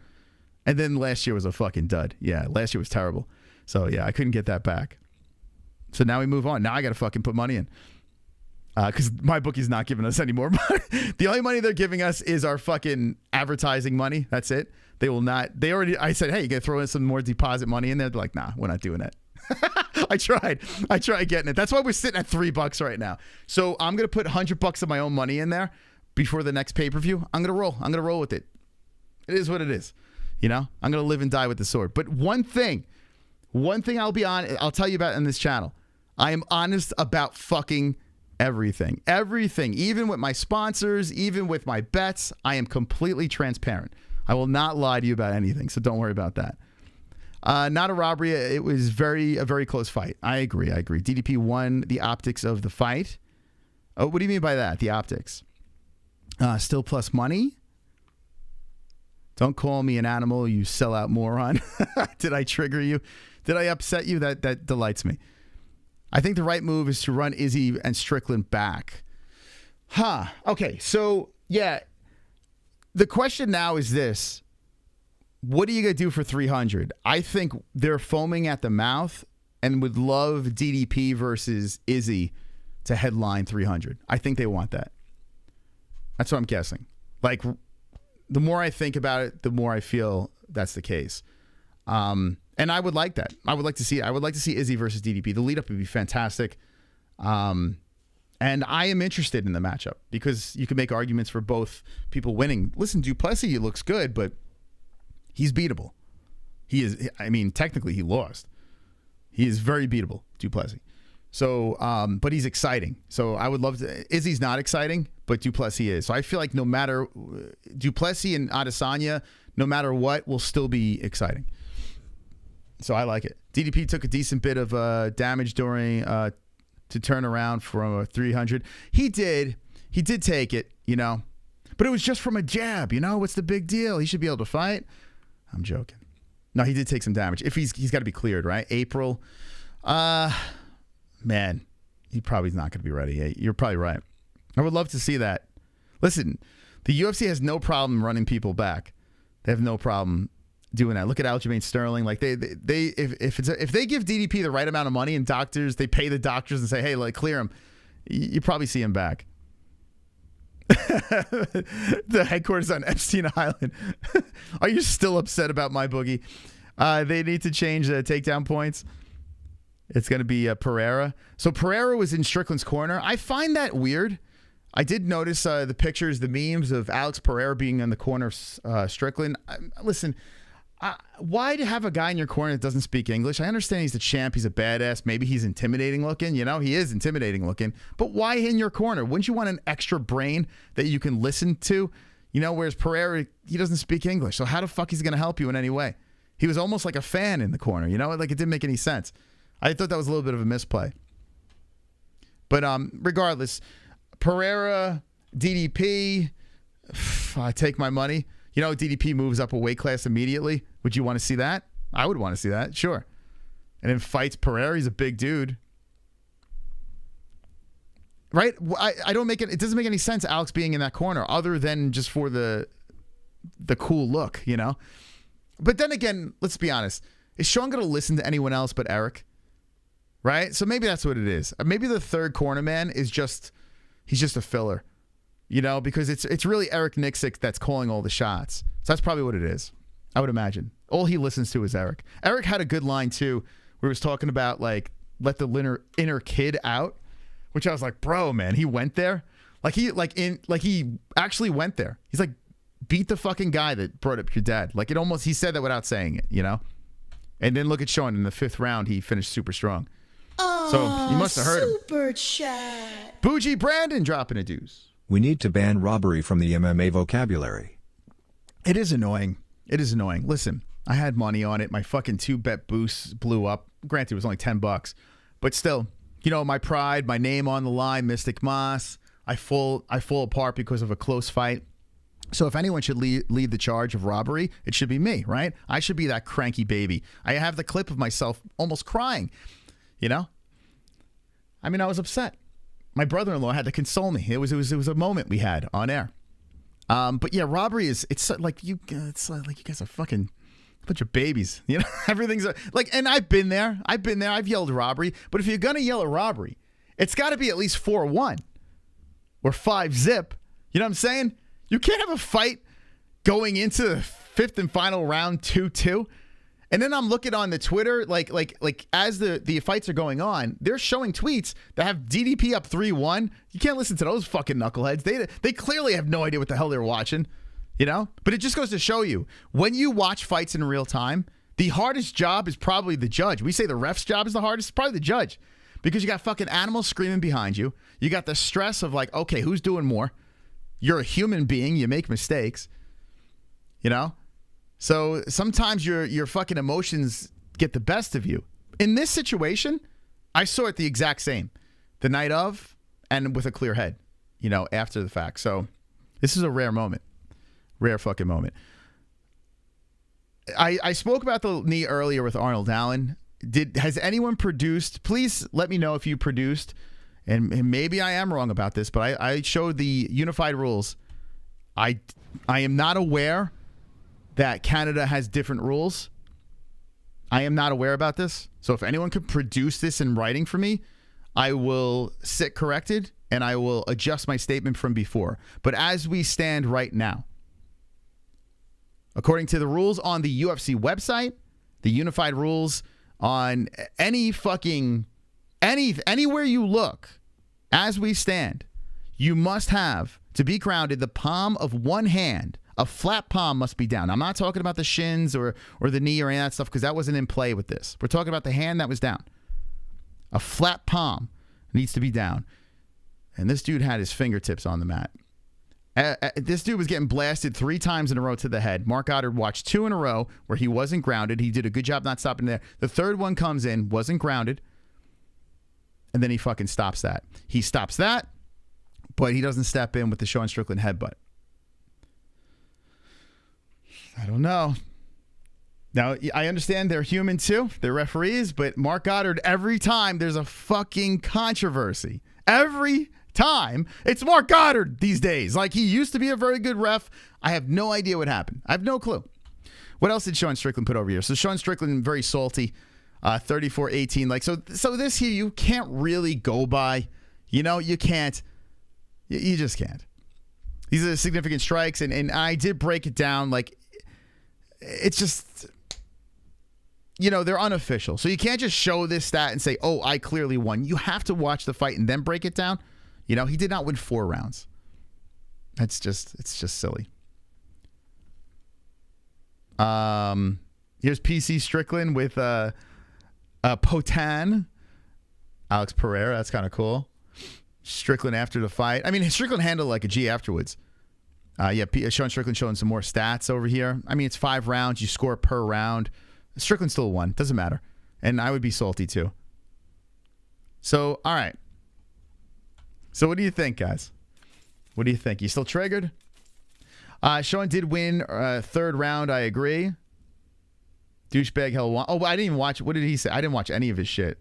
Speaker 1: And then last year was a fucking dud. Yeah, last year was terrible. So, yeah, I couldn't get that back. So now we move on. Now I got to fucking put money in. Because my bookie's not giving us any more money. The only money they're giving us is our fucking advertising money. That's it. They will not. I said, hey, you got to throw in some more deposit money in there. They're like, nah, we're not doing that. I tried getting it. That's why we're sitting at $3 right now. So I'm going to put $100 of my own money in there before the next pay-per-view. I'm going to roll with it. It is what it is. You know, I'm going to live and die with the sword. But one thing I'll tell you about in this channel. I am honest about fucking everything, even with my sponsors, even with my bets. I am completely transparent. I will not lie to you about anything, so don't worry about that. Not a robbery. It was a very close fight. I agree. DDP won the optics of the fight. Oh, what do you mean by that? The optics? Still plus money? Don't call me an animal, you sellout moron. Did I trigger you? Did I upset you? That delights me. I think the right move is to run Izzy and Strickland back. Okay, so, yeah. The question now is this. What are you going to do for 300? I think they're foaming at the mouth and would love DDP versus Izzy to headline 300. I think they want that. That's what I'm guessing. Like, the more I think about it, the more I feel that's the case. And I would like that. I would like to see Izzy versus DDP. The lead up would be fantastic. And I am interested in the matchup because you can make arguments for both people winning. Listen, Duplessis looks good, but he's beatable. He is. I mean, technically he lost. He is very beatable, Duplessis. So, but he's exciting. So I would love to. Izzy's not exciting, but Duplessis is. So I feel like no matter Duplessis and Adesanya, no matter what, will still be exciting. So I like it. DDP took a decent bit of damage during to turn around from 300. He did take it, you know, but it was just from a jab. You know, what's the big deal? He should be able to fight. I'm joking. No, he did take some damage. If he's got to be cleared, right? April. Man, he probably is not going to be ready. You're probably right. I would love to see that. Listen, The UFC has no problem running people back. They have no problem doing that. Look at Aljamain Sterling. Like if they give DDP the right amount of money and doctors, they pay the doctors and say, hey, like clear him. You probably see him back. The headquarters on Epstein Island. Are you still upset about my boogie? They need to change the takedown points. It's going to be Pereira. So Pereira was in Strickland's corner. I find that weird. I did notice the pictures, the memes of Alex Pereira being in the corner of Strickland. Listen, why have a guy in your corner that doesn't speak English? I understand he's the champ. He's a badass. Maybe he's intimidating looking. You know, he is intimidating looking. But why in your corner? Wouldn't you want an extra brain that you can listen to? You know, whereas Pereira, he doesn't speak English. So how the fuck is he going to help you in any way? He was almost like a fan in the corner. You know, like it didn't make any sense. I thought that was a little bit of a misplay. But regardless, Pereira, DDP, I take my money. You know, DDP moves up a weight class immediately. Would you want to see that? I would want to see that, sure. And then fights Pereira. He's a big dude. Right? I don't make it. It doesn't make any sense, Alex being in that corner, other than just for the cool look, you know? But then again, let's be honest. Is Sean going to listen to anyone else but Eric? Right? So maybe that's what it is. Maybe the third corner man is he's just a filler. You know, because it's really Eric Nixick that's calling all the shots. So that's probably what it is, I would imagine. All he listens to is Eric. Eric had a good line, too, where he was talking about, like, let the inner kid out, which I was like, bro, man, he went there? He actually went there. He's like, beat the fucking guy that brought up your dad. Like, he said that without saying it, you know? And then look at Sean. In the 5th round, he finished super strong. Oh, so you must have heard him. Super chat. Bougie Brandon dropping a deuce.
Speaker 5: We need to ban robbery from the MMA vocabulary.
Speaker 1: It is annoying. It is annoying. Listen, I had money on it. My fucking 2-bet boost blew up. Granted, it was only $10. But still, you know, my pride, my name on the line, Mystic Moss, I fall apart because of a close fight. So if anyone should lead the charge of robbery, it should be me, right? I should be that cranky baby. I have the clip of myself almost crying, you know? I mean, I was upset. My brother-in-law had to console me. It was a moment we had on air. But yeah, robbery it's like you guys are fucking a bunch of babies. You know, everything's like, and I've been there. I've yelled robbery. But if you're gonna yell a robbery, it's got to be at least 4-1 or 5-zip. You know what I'm saying? You can't have a fight going into the 5th and final round 2-2. And then I'm looking on the Twitter, like as the fights are going on, they're showing tweets that have DDP up 3-1. You can't listen to those fucking knuckleheads. They clearly have no idea what the hell they're watching, you know? But it just goes to show you, when you watch fights in real time, the hardest job is probably the judge. We say the ref's job is the hardest, it's probably the judge. Because you got fucking animals screaming behind you. You got the stress of like, okay, who's doing more? You're a human being. You make mistakes, you know? So sometimes your fucking emotions get the best of you. In this situation, I saw it the exact same. The night of and with a clear head, you know, after the fact. So this is a rare moment. Rare fucking moment. I spoke about the knee earlier with Arnold Allen. Has anyone produced? Please let me know if you produced. And maybe I am wrong about this, but I showed the unified rules. I am not aware that Canada has different rules. I am not aware about this. So if anyone could produce this in writing for me, I will sit corrected and I will adjust my statement from before. But as we stand right now, according to the rules on the UFC website, the unified rules on anywhere you look, as we stand, you must have, to be grounded, the palm of one hand. A flat palm must be down. I'm not talking about the shins or the knee or any of that stuff because that wasn't in play with this. We're talking about the hand that was down. A flat palm needs to be down. And this dude had his fingertips on the mat. This dude was getting blasted 3 times in a row to the head. Mark Goddard watched 2 in a row where he wasn't grounded. He did a good job not stopping there. The third one comes in, wasn't grounded. And then he fucking stops that. He stops that, but he doesn't step in with the Sean Strickland headbutt. I don't know. Now, I understand they're human too. They're referees, but Mark Goddard, every time there's a fucking controversy, every time, it's Mark Goddard these days. Like, he used to be a very good ref. I have no idea what happened. I have no clue. What else did Sean Strickland put over here? So Sean Strickland, very salty, 34-18. Like, so this here, you can't really go by. You know, you can't. You just can't. These are the significant strikes, and I did break it down. Like, it's just, you know, they're unofficial. So you can't just show this stat and say, oh, I clearly won. You have to watch the fight and then break it down. You know, he did not win 4 rounds. It's just silly. Here's PC Strickland with Potan. Alex Pereira, that's kind of cool. Strickland after the fight. I mean, Strickland handled like a G afterwards. Sean Strickland showing some more stats over here. I mean, it's 5 rounds. You score per round. Strickland still won. Doesn't matter. And I would be salty too. So, all right. So what do you think, guys? What do you think? You still triggered? Sean did win 3rd round. I agree. Douchebag Helwani. Oh, I didn't even watch. What did he say? I didn't watch any of his shit.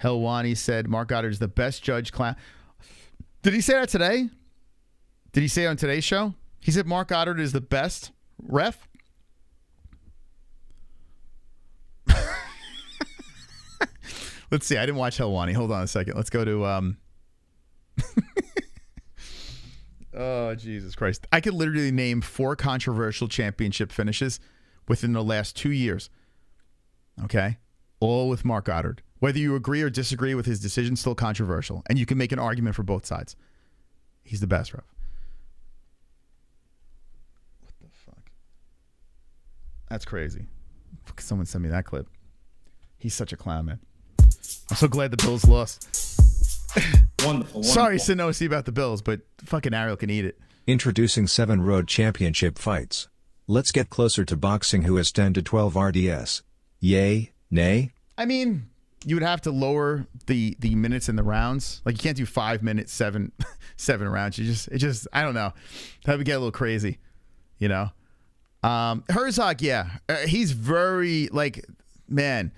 Speaker 1: Helwani said Mark Goddard is the best judge clown. Did he say that today? Did he say it on today's show? He said Mark Goddard is the best ref? Let's see. I didn't watch Helwani. Hold on a second. Let's go to... Oh, Jesus Christ. I could literally name 4 controversial championship finishes within the last 2 years. Okay? All with Mark Goddard. Whether you agree or disagree with his decision, still controversial. And you can make an argument for both sides. He's the best ref. What the fuck? That's crazy. Someone send me that clip. He's such a clown, man. I'm so glad the Bills lost.
Speaker 4: Wonderful.
Speaker 1: Sorry, Sinosi, about the Bills, but fucking Ariel can eat it.
Speaker 5: Introducing 7 road championship fights. Let's get closer to boxing, who has 10 to 12 RDS. Yay? Nay?
Speaker 1: I mean, you would have to lower the minutes in the rounds. Like, you can't do 5 minutes, seven rounds. It just I don't know. That would get a little crazy, you know. Herzog, yeah, he's very, like, man.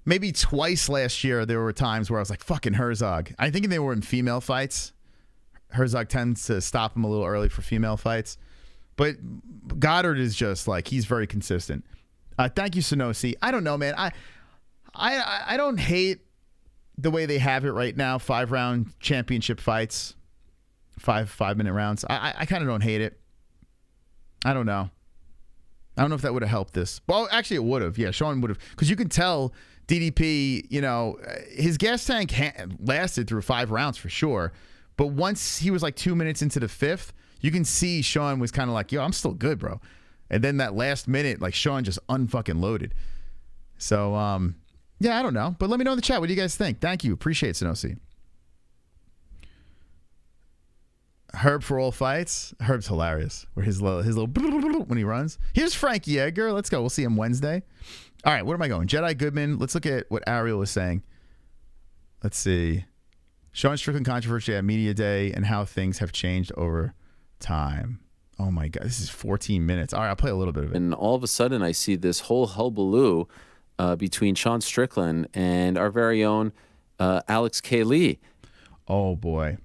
Speaker 1: Maybe twice last year there were times where I was like, fucking Herzog. I think they were in female fights. Herzog tends to stop him a little early for female fights. But Goddard is just like, he's very consistent. Thank you, Sonosi. I don't know, man. I don't hate the way they have it right now. 5-round championship fights. 5-minute rounds. I kind of don't hate it. I don't know. I don't know if that would have helped this. Well, actually, it would have. Yeah, Sean would have. Because you can tell DDP, you know, his gas tank lasted through 5 rounds for sure. But once he was like 2 minutes into the 5th, you can see Sean was kind of like, yo, I'm still good, bro. And then that last minute, like, Sean just unfucking loaded. So, yeah, I don't know. But let me know in the chat. What do you guys think? Thank you. Appreciate it, Sonosi. Herb for all fights. Herb's hilarious. Where his little when he runs. Here's Frankie Edgar. Let's go. We'll see him Wednesday. All right, where am I going? Jedi Goodman. Let's look at what Ariel was saying. Let's see. Sean Strickland controversy at Media Day and how things have changed over time. Oh my God, this is 14 minutes. All right, I'll play a little bit of it.
Speaker 6: And all of a sudden, I see this whole hullabaloo between Sean Strickland and our very own Alex K. Lee.
Speaker 1: Oh boy.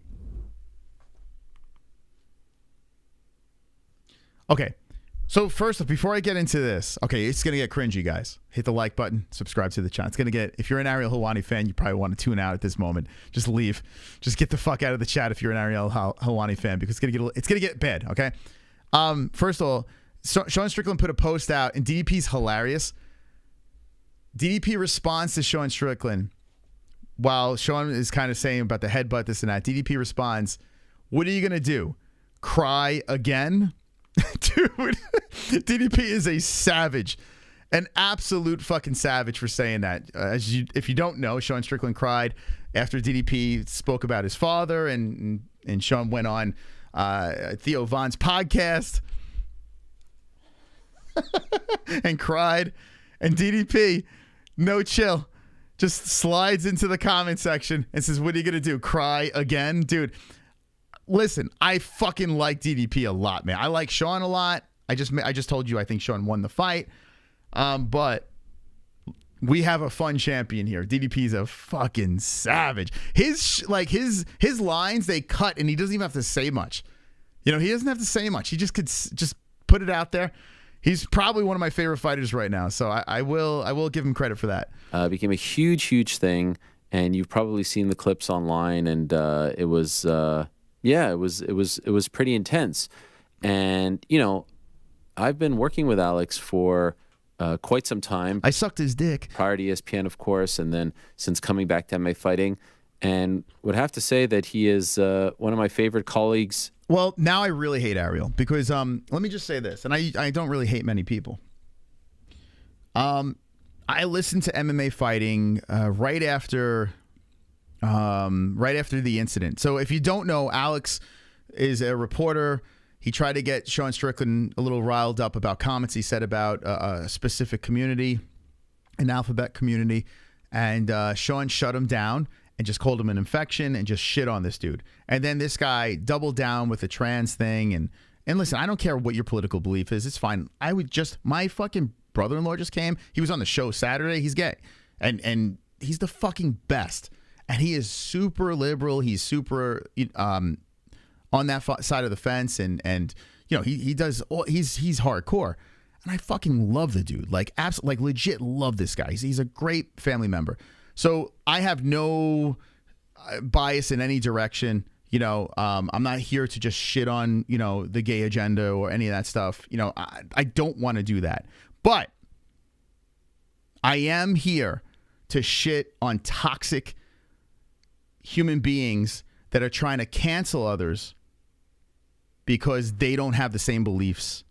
Speaker 1: Okay, so first, before I get into this, okay, it's going to get cringy, guys. Hit the like button, subscribe to the channel. It's going to get, if you're an Ariel Helwani fan, you probably want to tune out at this moment. Just leave. Just get the fuck out of the chat if you're an Ariel Helwani fan, because it's going to get bad, okay? First of all, Sean Strickland put a post out, and DDP's hilarious. DDP responds to Sean Strickland while Sean is kind of saying about the headbutt, this and that. DDP responds, what are you going to do? Cry again? Dude, DDP is a savage, an absolute fucking savage for saying that. If you don't know, Sean Strickland cried after DDP spoke about his father, and Sean went on Theo Von's podcast and cried. And DDP, no chill, just slides into the comment section and says, what are you going to do? Cry again? Dude. Listen, I fucking like DDP a lot, man. I like Sean a lot. I just told you I think Sean won the fight. But we have a fun champion here. DDP's a fucking savage. His lines, they cut, and he doesn't even have to say much. He doesn't have to say much. He just could just put it out there. He's probably one of my favorite fighters right now, so I will give him credit for that.
Speaker 6: Became a huge thing, and you've probably seen the clips online, and it was pretty intense. And I've been working with Alex for quite some time.
Speaker 1: I sucked his dick
Speaker 6: prior to ESPN, of course, and then since coming back to MMA fighting, and would have to say that he is one of my favorite colleagues.
Speaker 1: Well, now I really hate Barriault because let me just say this, and I don't really hate many people. I listened to MMA fighting right after the incident. So if you don't know, Alex is a reporter. He tried to get Sean Strickland a little riled up about comments he said about a specific community, an alphabet community, and Sean shut him down and just called him an infection and just shit on this dude. And then this guy doubled down with the trans thing. And listen, I don't care what your political belief is. It's fine. My fucking brother-in-law just came. He was on the show Saturday. He's gay. And he's the fucking best. And he is super liberal. He's super on that side of the fence, and he does all, he's hardcore, and I fucking love the dude, like legit love this guy. He's a great family member. So I have no bias in any direction. I'm not here to just shit on the gay agenda or any of that stuff. I don't want to do that, but I am here to shit on toxic human beings that are trying to cancel others because they don't have the same beliefs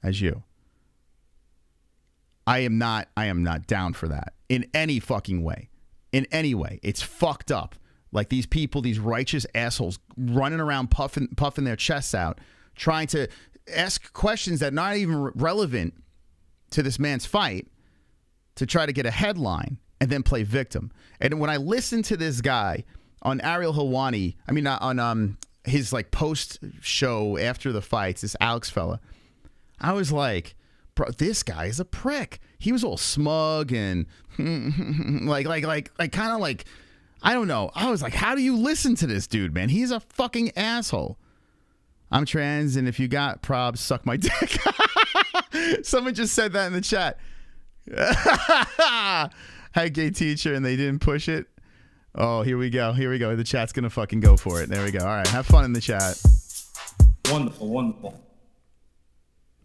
Speaker 1: as you. I am not down for that in any fucking way. In any way. It's fucked up. Like these people, these righteous assholes running around puffing their chests out, trying to ask questions that are not even relevant to this man's fight to try to get a headline and then play victim. And when I listen to this guy on Ariel Helwani, on his like post show after the fights, this Alex fella, I was like, bro, this guy is a prick. He was all smug and like kind of like, I don't know. I was like, how do you listen to this dude, man? He's a fucking asshole. I'm trans, and if you got probs, suck my dick. Someone just said that in the chat. Had gay teacher and they didn't push it. Oh, here we go. The chat's going to fucking go for it. There we go. All right. Have fun in the chat.
Speaker 4: Wonderful.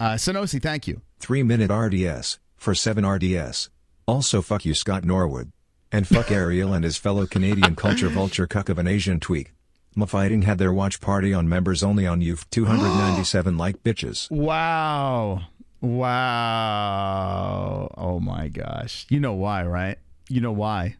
Speaker 1: Sonosi, thank you.
Speaker 5: 3-minute RDS, for 7 RDS. Also fuck you, Scott Norwood. And fuck Ariel and his fellow Canadian culture vulture cuck of an Asian tweak. Ma Fighting had their watch party on members only on youth 297 like bitches.
Speaker 1: Wow. Oh my gosh. You know why, right? You know why.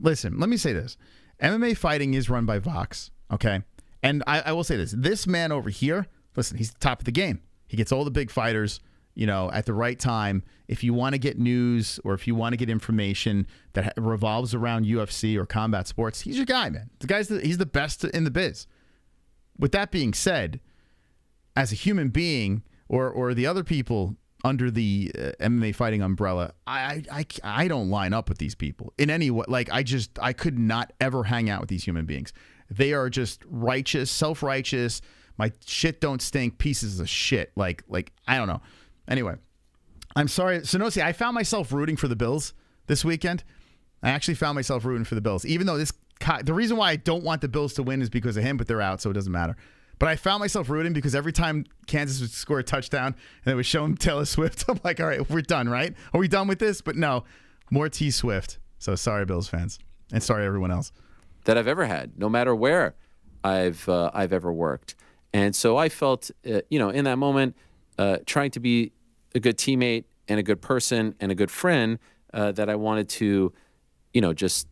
Speaker 1: Listen, let me say this. MMA fighting is run by Vox, okay? And I will say this. This man over here, listen, he's the top of the game. He gets all the big fighters, at the right time. If you want to get news or if you want to get information that revolves around UFC or combat sports, he's your guy, man. He's the best in the biz. With that being said, as a human being or the other people under the MMA fighting umbrella, I don't line up with these people in any way. Like I could not ever hang out with these human beings. They are just righteous, self-righteous. My shit don't stink pieces of shit. Like I don't know. Anyway, I'm sorry, Sonosi. I found myself rooting for the Bills this weekend. I actually found myself rooting for the Bills, even though the reason why I don't want the Bills to win is because of him, but they're out, so it doesn't matter. But I found myself rooting because every time Kansas would score a touchdown and it was showing Taylor Swift, I'm like, all right, we're done, right? Are we done with this? But no, more T Swift. So sorry, Bills fans, and sorry everyone else.
Speaker 6: That I've ever had, no matter where I've ever worked. And so I felt, in that moment, trying to be a good teammate and a good person and a good friend, that I wanted to, just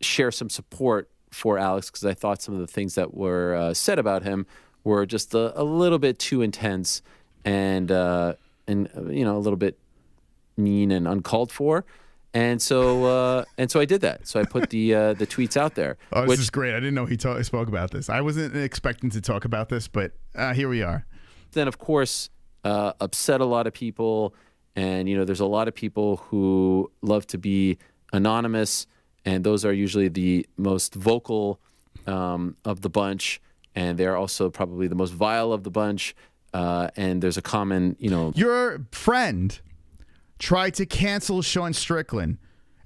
Speaker 6: share some support for Alex, because I thought some of the things that were said about him were just a little bit too intense and a little bit mean and uncalled for. And so I did that. So I put the tweets out there.
Speaker 1: Oh, this is great. I didn't know he spoke about this. I wasn't expecting to talk about this, but here we are.
Speaker 6: Then, of course, upset a lot of people And, there's a lot of people who love to be anonymous, and those are usually the most vocal of the bunch, and they're also probably the most vile of the bunch. And there's a common,
Speaker 1: Your friend tried to cancel Sean Strickland,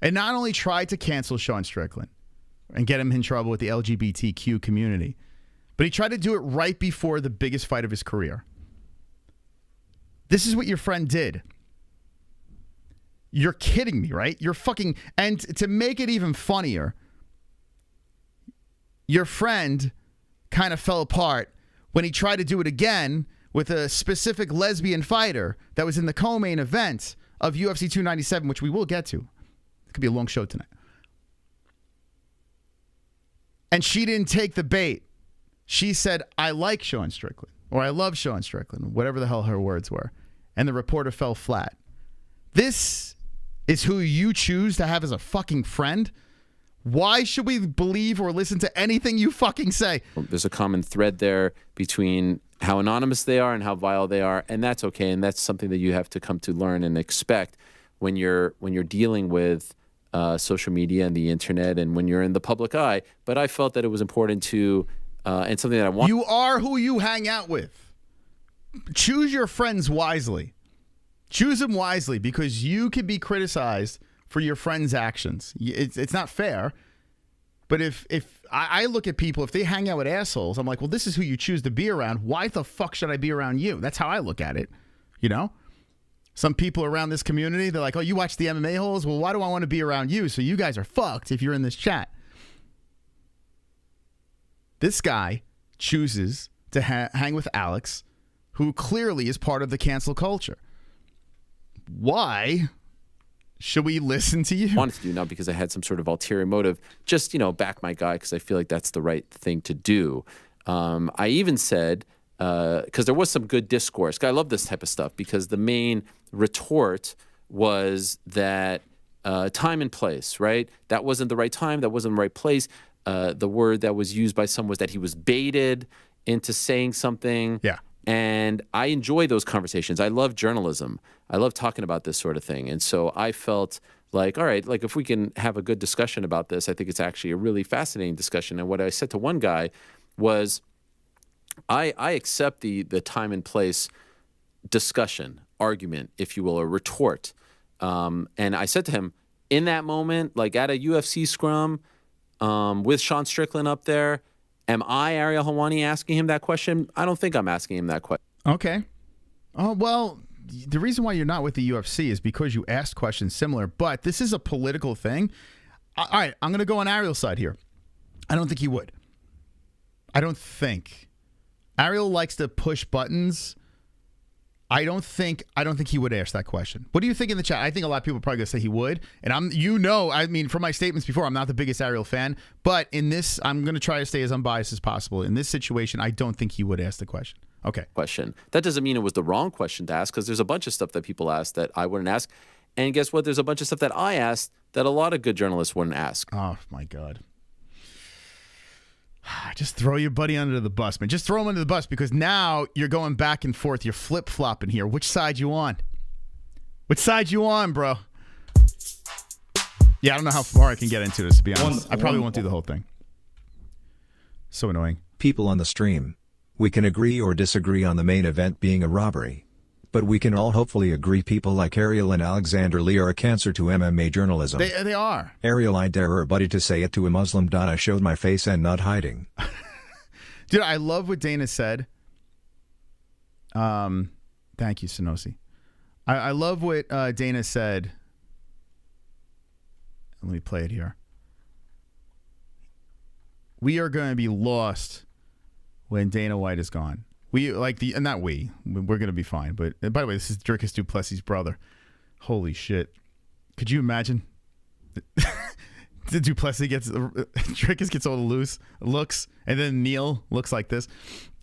Speaker 1: and not only tried to cancel Sean Strickland and get him in trouble with the LGBTQ community, but he tried to do it right before the biggest fight of his career. This is what your friend did. You're kidding me, right? You're fucking... And to make it even funnier, your friend kind of fell apart when he tried to do it again with a specific lesbian fighter that was in the co-main event of UFC 297, which we will get to. It could be a long show tonight. And she didn't take the bait. She said, I like Sean Strickland, or I love Sean Strickland, whatever the hell her words were. And the reporter fell flat. This is who you choose to have as a fucking friend? Why should we believe or listen to anything you fucking say?
Speaker 6: There's a common thread there between how anonymous they are and how vile they are, and that's okay. And that's something that you have to come to learn and expect when you're dealing with social media and the internet and when you're in the public eye. But I felt that it was important to, and something that I want.
Speaker 1: You are who you hang out with. Choose your friends wisely. Choose them wisely, because you can be criticized for your friends' actions. It's not fair. But if I look at people, if they hang out with assholes, I'm like, well, this is who you choose to be around. Why the fuck should I be around you? That's how I look at it. Some people around this community, they're like, oh, you watch the MMA-Holes? Well, why do I want to be around you? So you guys are fucked if you're in this chat. This guy chooses to hang with Alex, who clearly is part of the cancel culture. Why should we listen to you?
Speaker 6: I wanted to do, not because I had some sort of ulterior motive, just, back my guy, because I feel like that's the right thing to do. I even said, because there was some good discourse. I love this type of stuff, because the main retort was that time and place, right? That wasn't the right time. That wasn't the right place. The word that was used by some was that he was baited into saying something.
Speaker 1: Yeah.
Speaker 6: And I enjoy those conversations. I love journalism. I love talking about this sort of thing. And so I felt like, all right, like if we can have a good discussion about this, I think it's actually a really fascinating discussion. And what I said to one guy was, I accept the time and place discussion, argument, if you will, or retort. And I said to him, in that moment, like at a UFC scrum with Sean Strickland up there, am I, Ariel Helwani, asking him that question? I don't think I'm asking him that question.
Speaker 1: Okay. Oh, well, the reason why you're not with the UFC is because you asked questions similar, but this is a political thing. All right, I'm going to go on Ariel's side here. I don't think he would. I don't think. Ariel likes to push buttons. I don't think he would ask that question. What do you think in the chat? I think a lot of people are probably going to say he would. And from my statements before, I'm not the biggest Ariel fan. But in this, I'm going to try to stay as unbiased as possible. In this situation, I don't think he would ask the question. Okay.
Speaker 6: Question. That doesn't mean it was the wrong question to ask, because there's a bunch of stuff that people ask that I wouldn't ask. And guess what? There's a bunch of stuff that I asked that a lot of good journalists wouldn't ask.
Speaker 1: Oh, my God. Just throw your buddy under the bus, man. Just throw him under the bus, because now you're going back and forth. You're flip-flopping here. Which side you on? Which side you on, bro? Yeah, I don't know how far I can get into this, to be honest. I probably won't do the whole thing. So annoying.
Speaker 5: People on the stream. We can agree or disagree on the main event being a robbery. But we can all hopefully agree people like Ariel and Alexander Lee are a cancer to MMA journalism.
Speaker 1: They are.
Speaker 5: Ariel, I dare her buddy to say it to a Muslim. I showed my face and not hiding.
Speaker 1: Dude, I love what Dana said. Thank you, Sonosi. I love what Dana said. Let me play it here. We are going to be lost when Dana White is gone. We're going to be fine. But by the way, this is Dricus Duplessis' brother. Holy shit. Could you imagine? The Duplessis Dricus gets all the loose looks, and then Neil looks like this.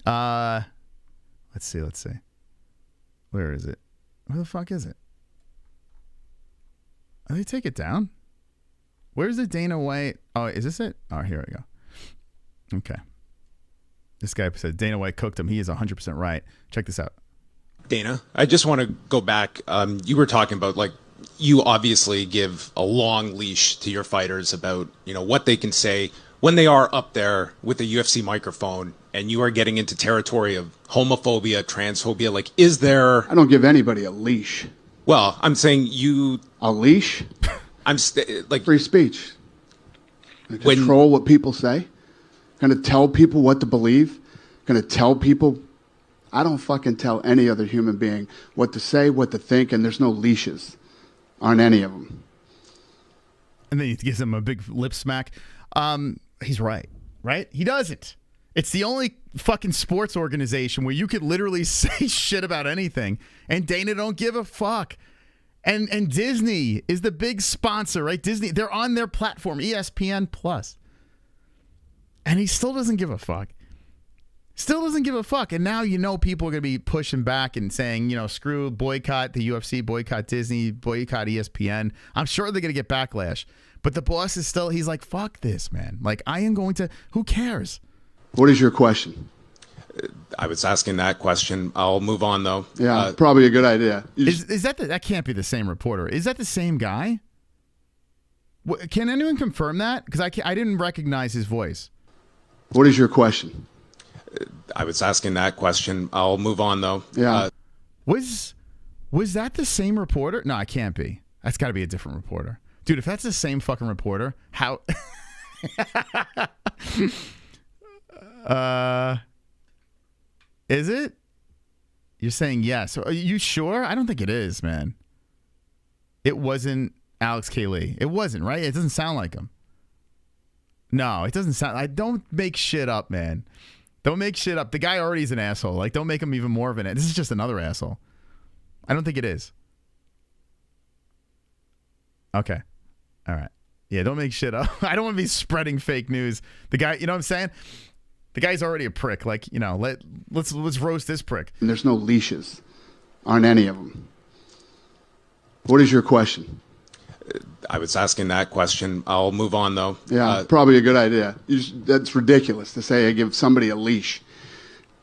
Speaker 1: Let's see. Where is it? Where the fuck is it? Did they take it down? Where's the Dana White? Oh, is this it? Oh, here we go. Okay. This guy said Dana White cooked him. He is 100% right. Check this out.
Speaker 7: Dana, I just want to go back. You were talking about, like, you obviously give a long leash to your fighters about, what they can say when they are up there with a UFC microphone, and you are getting into territory of homophobia, transphobia. Like, is there...
Speaker 8: I don't give anybody a leash.
Speaker 7: Well, I'm saying you...
Speaker 8: A leash?
Speaker 7: like...
Speaker 8: Free speech. Control what people say? Gonna tell people what to believe? Gonna tell people... I don't fucking tell any other human being what to say, what to think, and there's no leashes on any of them.
Speaker 1: And then he gives him a big lip smack. He's right? He doesn't. It's the only fucking sports organization where you could literally say shit about anything, and Dana don't give a fuck. And Disney is the big sponsor, right? Disney, they're on their platform, ESPN Plus, and he still doesn't give a fuck. Still doesn't give a fuck. And now people are going to be pushing back and saying, screw, boycott the UFC, boycott Disney, boycott ESPN. I'm sure they're going to get backlash. But the boss is still, he's like, fuck this, man. Like, I am going to, who cares?
Speaker 8: What is your question?
Speaker 7: I was asking that question. I'll move on, though.
Speaker 8: Yeah, probably a good idea.
Speaker 1: Is that can't be the same reporter. Is that the same guy? Can anyone confirm that? Because I didn't recognize his voice.
Speaker 8: What is your question?
Speaker 7: I was asking that question. I'll move on, though.
Speaker 8: Yeah.
Speaker 1: Was that the same reporter? No, it can't be. That's got to be a different reporter. Dude, if that's the same fucking reporter, how... Is it? You're saying yes. Are you sure? I don't think it is, man. It wasn't Alex K. Lee. It wasn't, right? It doesn't sound like him. No, it doesn't sound... don't make shit up, man. Don't make shit up. The guy already is an asshole. Like, don't make him even more of an... This is just another asshole. I don't think it is. Okay. All right. Yeah, don't make shit up. I don't want to be spreading fake news. The guy, you know what I'm saying? The guy's already a prick. Like, let's roast this prick.
Speaker 8: And there's no leashes on any of them. What is your question?
Speaker 7: I was asking that question. I'll move on, though.
Speaker 8: Yeah, probably a good idea. That's ridiculous to say I give somebody a leash.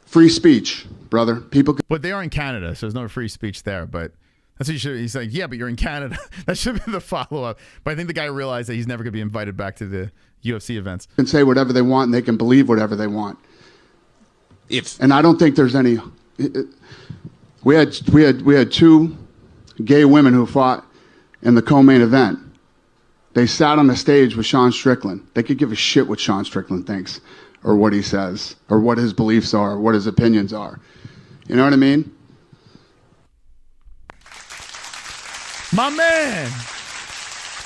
Speaker 8: Free speech, brother. People.
Speaker 1: But they are in Canada, so there's no free speech there. But that's what you should. He's like, yeah, but you're in Canada. That should be the follow-up. But I think the guy realized that he's never going to be invited back to the UFC events.
Speaker 8: Can say whatever they want, and they can believe whatever they want. And I don't think there's any. We had two gay women who fought in the co-main event. They sat on the stage with Sean Strickland. They could give a shit what Sean Strickland thinks or what he says or what his beliefs are or what his opinions are. You know what I mean?
Speaker 1: My man.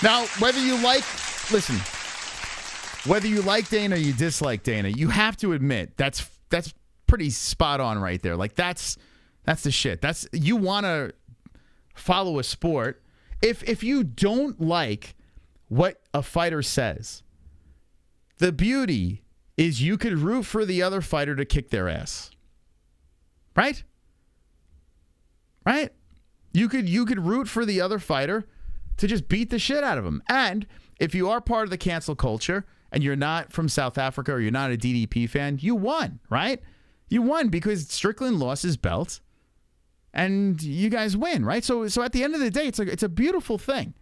Speaker 1: Now, whether you like Dana or you dislike Dana, you have to admit that's pretty spot on right there. Like that's the shit. You want to follow a sport. If you don't like what a fighter says, the beauty is you could root for the other fighter to kick their ass. Right? Right? You could root for the other fighter to just beat the shit out of them. And if you are part of the cancel culture and you're not from South Africa or you're not a DDP fan, you won, right? You won because Strickland lost his belt and you guys win, right? So at the end of the day, it's a beautiful thing.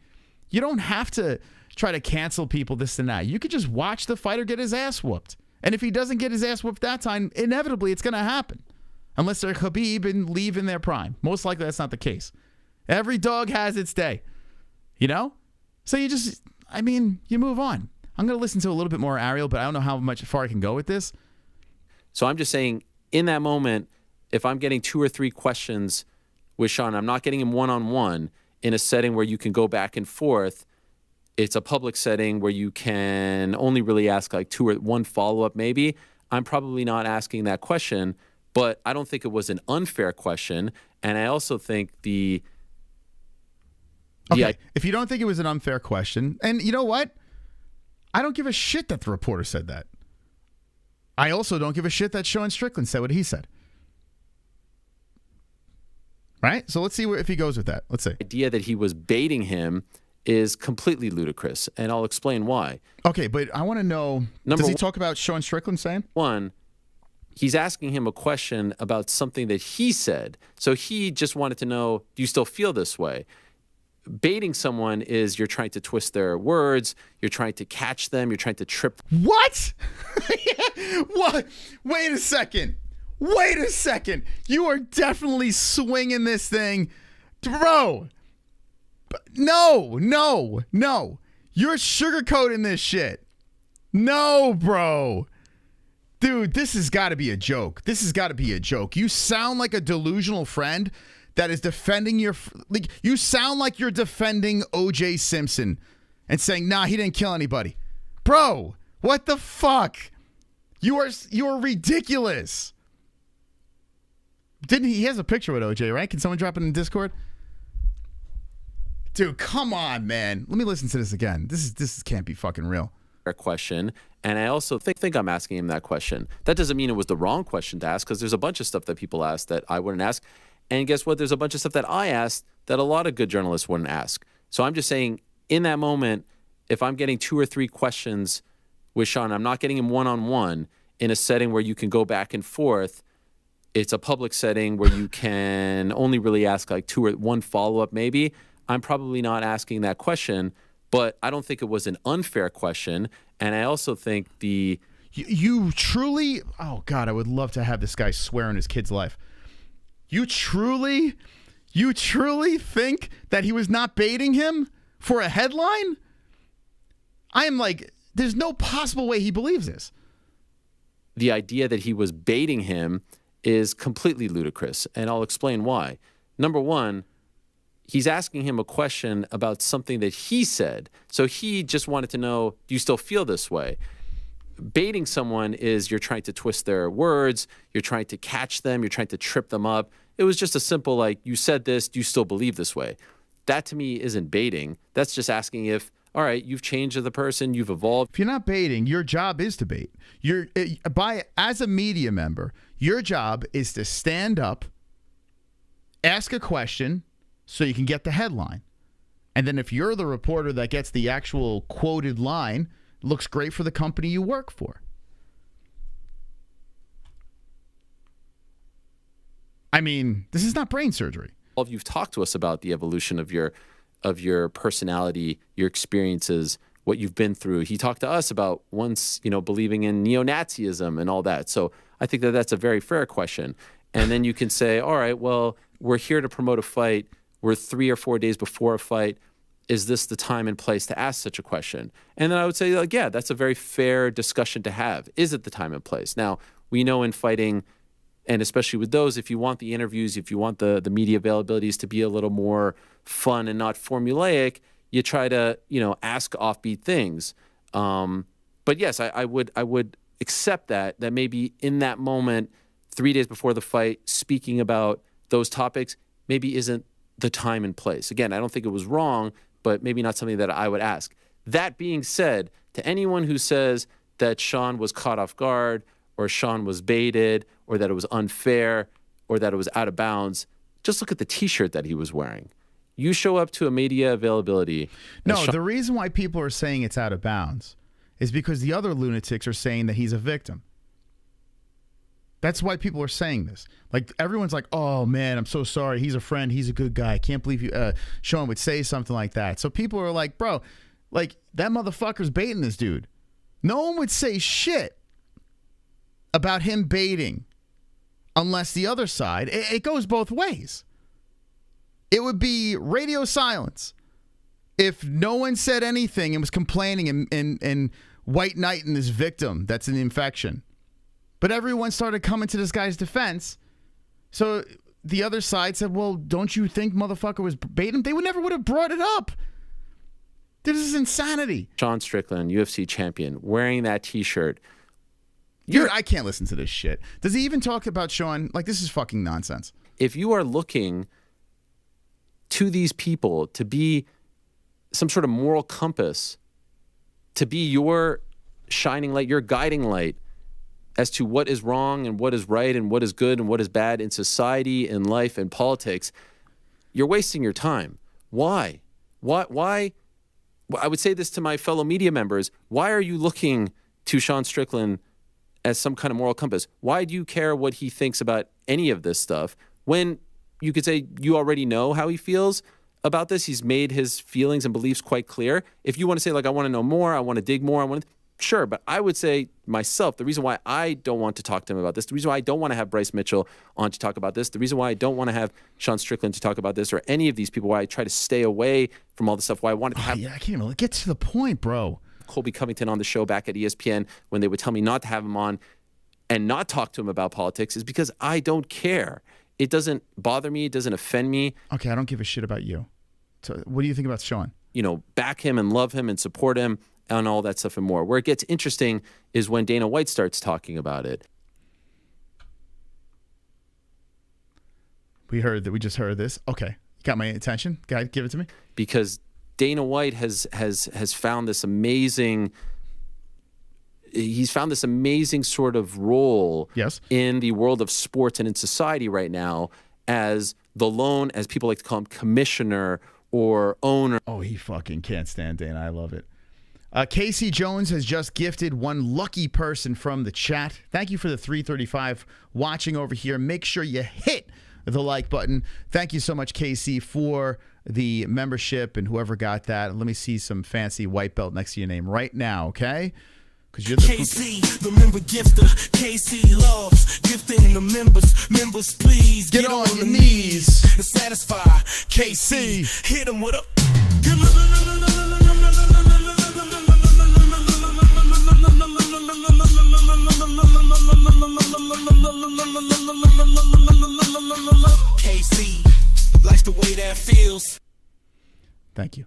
Speaker 1: You don't have to try to cancel people this and that. You could just watch the fighter get his ass whooped. And if he doesn't get his ass whooped that time, inevitably it's going to happen. Unless they're Khabib and leave in their prime. Most likely that's not the case. Every dog has its day. So you move on. I'm going to listen to a little bit more Ariel, but I don't know how far I can go with this.
Speaker 6: So I'm just saying, in that moment, if I'm getting 2 or 3 questions with Sean, I'm not getting him one-on-one in a setting where you can go back and forth. It's a public setting where you can only really ask like 2 or 1 follow-up maybe. I'm probably not asking that question, but I don't think it was an unfair question. And I also think
Speaker 1: Okay, if you don't think it was an unfair question, and you know what? I don't give a shit that the reporter said that. I also don't give a shit that Sean Strickland said what he said. Right? So let's see if he goes with that. Let's see.
Speaker 6: The idea that he was baiting him is completely ludicrous, and I'll explain why.
Speaker 1: Okay, but I want to know, does he talk about Sean Strickland saying?
Speaker 6: One, he's asking him a question about something that he said. So he just wanted to know, do you still feel this way? Baiting someone is you're trying to twist their words, you're trying to catch them, you're trying to trip.
Speaker 1: What? What? Wait a second. Wait a second. You are definitely swinging this thing. Bro. No. You're sugarcoating this shit. No, bro. Dude, this has got to be a joke. This has got to be a joke. You sound like a delusional friend that is defending your... Like, you sound like you're defending O.J. Simpson and saying, nah, he didn't kill anybody. Bro, what the fuck? You are ridiculous. He has a picture with O.J., right? Can someone drop it in Discord? Dude, come on, man. Let me listen to this again. This can't be fucking real.
Speaker 6: Question, and I also think I'm asking him that question. That doesn't mean it was the wrong question to ask, because there's a bunch of stuff that people ask that I wouldn't ask, and guess what? There's a bunch of stuff that I asked that a lot of good journalists wouldn't ask. So I'm just saying, in that moment, if I'm getting 2 or 3 questions with Sean, I'm not getting him one-on-one in a setting where you can go back and forth. It's a public setting where you can only really ask like 2 or 1 follow-up maybe. I'm probably not asking that question, but I don't think it was an unfair question. And I also think
Speaker 1: You truly... Oh, God, I would love to have this guy swear on his kid's life. You truly think that he was not baiting him for a headline? I am like, there's no possible way he believes this.
Speaker 6: The idea that he was baiting him is completely ludicrous, and I'll explain why. Number one, he's asking him a question about something that he said. So he just wanted to know, do you still feel this way? Baiting someone is you're trying to twist their words, you're trying to catch them, you're trying to trip them up. It was just a simple, like, you said this, do you still believe this way? That to me isn't baiting. That's just asking if, all right, you've changed as a person, you've evolved.
Speaker 1: If you're not baiting, your job is to bait. As a media member, your job is to stand up, ask a question so you can get the headline. And then if you're the reporter that gets the actual quoted line, looks great for the company you work for. I mean, this is not brain surgery.
Speaker 6: You've talked to us about the evolution of your personality, your experiences, what you've been through. He talked to us about once, believing in neo-Nazism and all that. So I think that that's a very fair question. And then you can say, all right, well, we're here to promote a fight. We're 3 or 4 days before a fight. Is this the time and place to ask such a question? And then I would say, like, yeah, that's a very fair discussion to have. Is it the time and place? Now, we know in fighting, and especially with those, if you want the interviews, if you want the media availabilities to be a little more fun and not formulaic, you try to, ask offbeat things. But yes, I would accept that maybe in that moment, 3 days before the fight, speaking about those topics maybe isn't the time and place. Again, I don't think it was wrong, but maybe not something that I would ask. That being said, to anyone who says that Sean was caught off guard, or Sean was baited, or that it was unfair, or that it was out of bounds, just look at the T-shirt that he was wearing. You show up to a media availability.
Speaker 1: No, the reason why people are saying it's out of bounds is because the other lunatics are saying that he's a victim. That's why people are saying this. Like, everyone's like, oh, man, I'm so sorry. He's a friend. He's a good guy. I can't believe Sean would say something like that. So people are like, bro, like, that motherfucker's baiting this dude. No one would say shit about him baiting unless the other side, it goes both ways. It would be radio silence if no one said anything and was complaining and white knighting this victim that's an infection. But everyone started coming to this guy's defense. So the other side said, well, don't you think motherfucker was baiting? They would have brought it up. This is insanity.
Speaker 6: Sean Strickland, UFC champion, wearing that T-shirt.
Speaker 1: Dude, I can't listen to this shit. Does he even talk about Sean? Like, this is fucking nonsense.
Speaker 6: If you are looking to these people to be some sort of moral compass, to be your shining light, your guiding light, as to what is wrong and what is right and what is good and what is bad in society, in life, and politics, you're wasting your time. Why? Why? I would say this to my fellow media members. Why are you looking to Sean Strickland as some kind of moral compass. Why do you care what he thinks about any of this stuff when you could say you already know how he feels about this? He's made his feelings and beliefs quite clear. If you want to say, like, I want to know more, I want to dig more, sure. But I would say myself, the reason why I don't want to talk to him about this, the reason why I don't want to have Bryce Mitchell on to talk about this, the reason why I don't want to have Sean Strickland to talk about this, or any of these people, why I try to stay away from all the stuff, why I wanted to have...
Speaker 1: I can't even get to the point, bro.
Speaker 6: Colby Covington on the show back at ESPN when they would tell me not to have him on and not talk to him about politics is because I don't care. It doesn't bother me. It doesn't offend me.
Speaker 1: Okay, I don't give a shit about you. So what do you think about Sean?
Speaker 6: Back him and love him and support him and all that stuff and more. Where it gets interesting is when Dana White starts talking about it.
Speaker 1: We just heard this. Okay. Got my attention. Guy, give it to me.
Speaker 6: Because Dana White has found this amazing... He's found this amazing sort of role in the world of sports and in society right now as the lone, as people like to call him, commissioner or owner.
Speaker 1: Oh, he fucking can't stand Dana. I love it. Casey Jones has just gifted one lucky person from the chat. Thank you for the 335 watching over here. Make sure you hit the like button. Thank you so much, Casey, for the membership and whoever got that. Let me see some fancy white belt next to your name right now, okay? Because you're the
Speaker 9: KC, the member gifter. KC loves gifting the members. Members, please
Speaker 1: get on your knees
Speaker 9: and satisfy KC. Hit him with a... KC likes the way that feels.
Speaker 1: Thank you.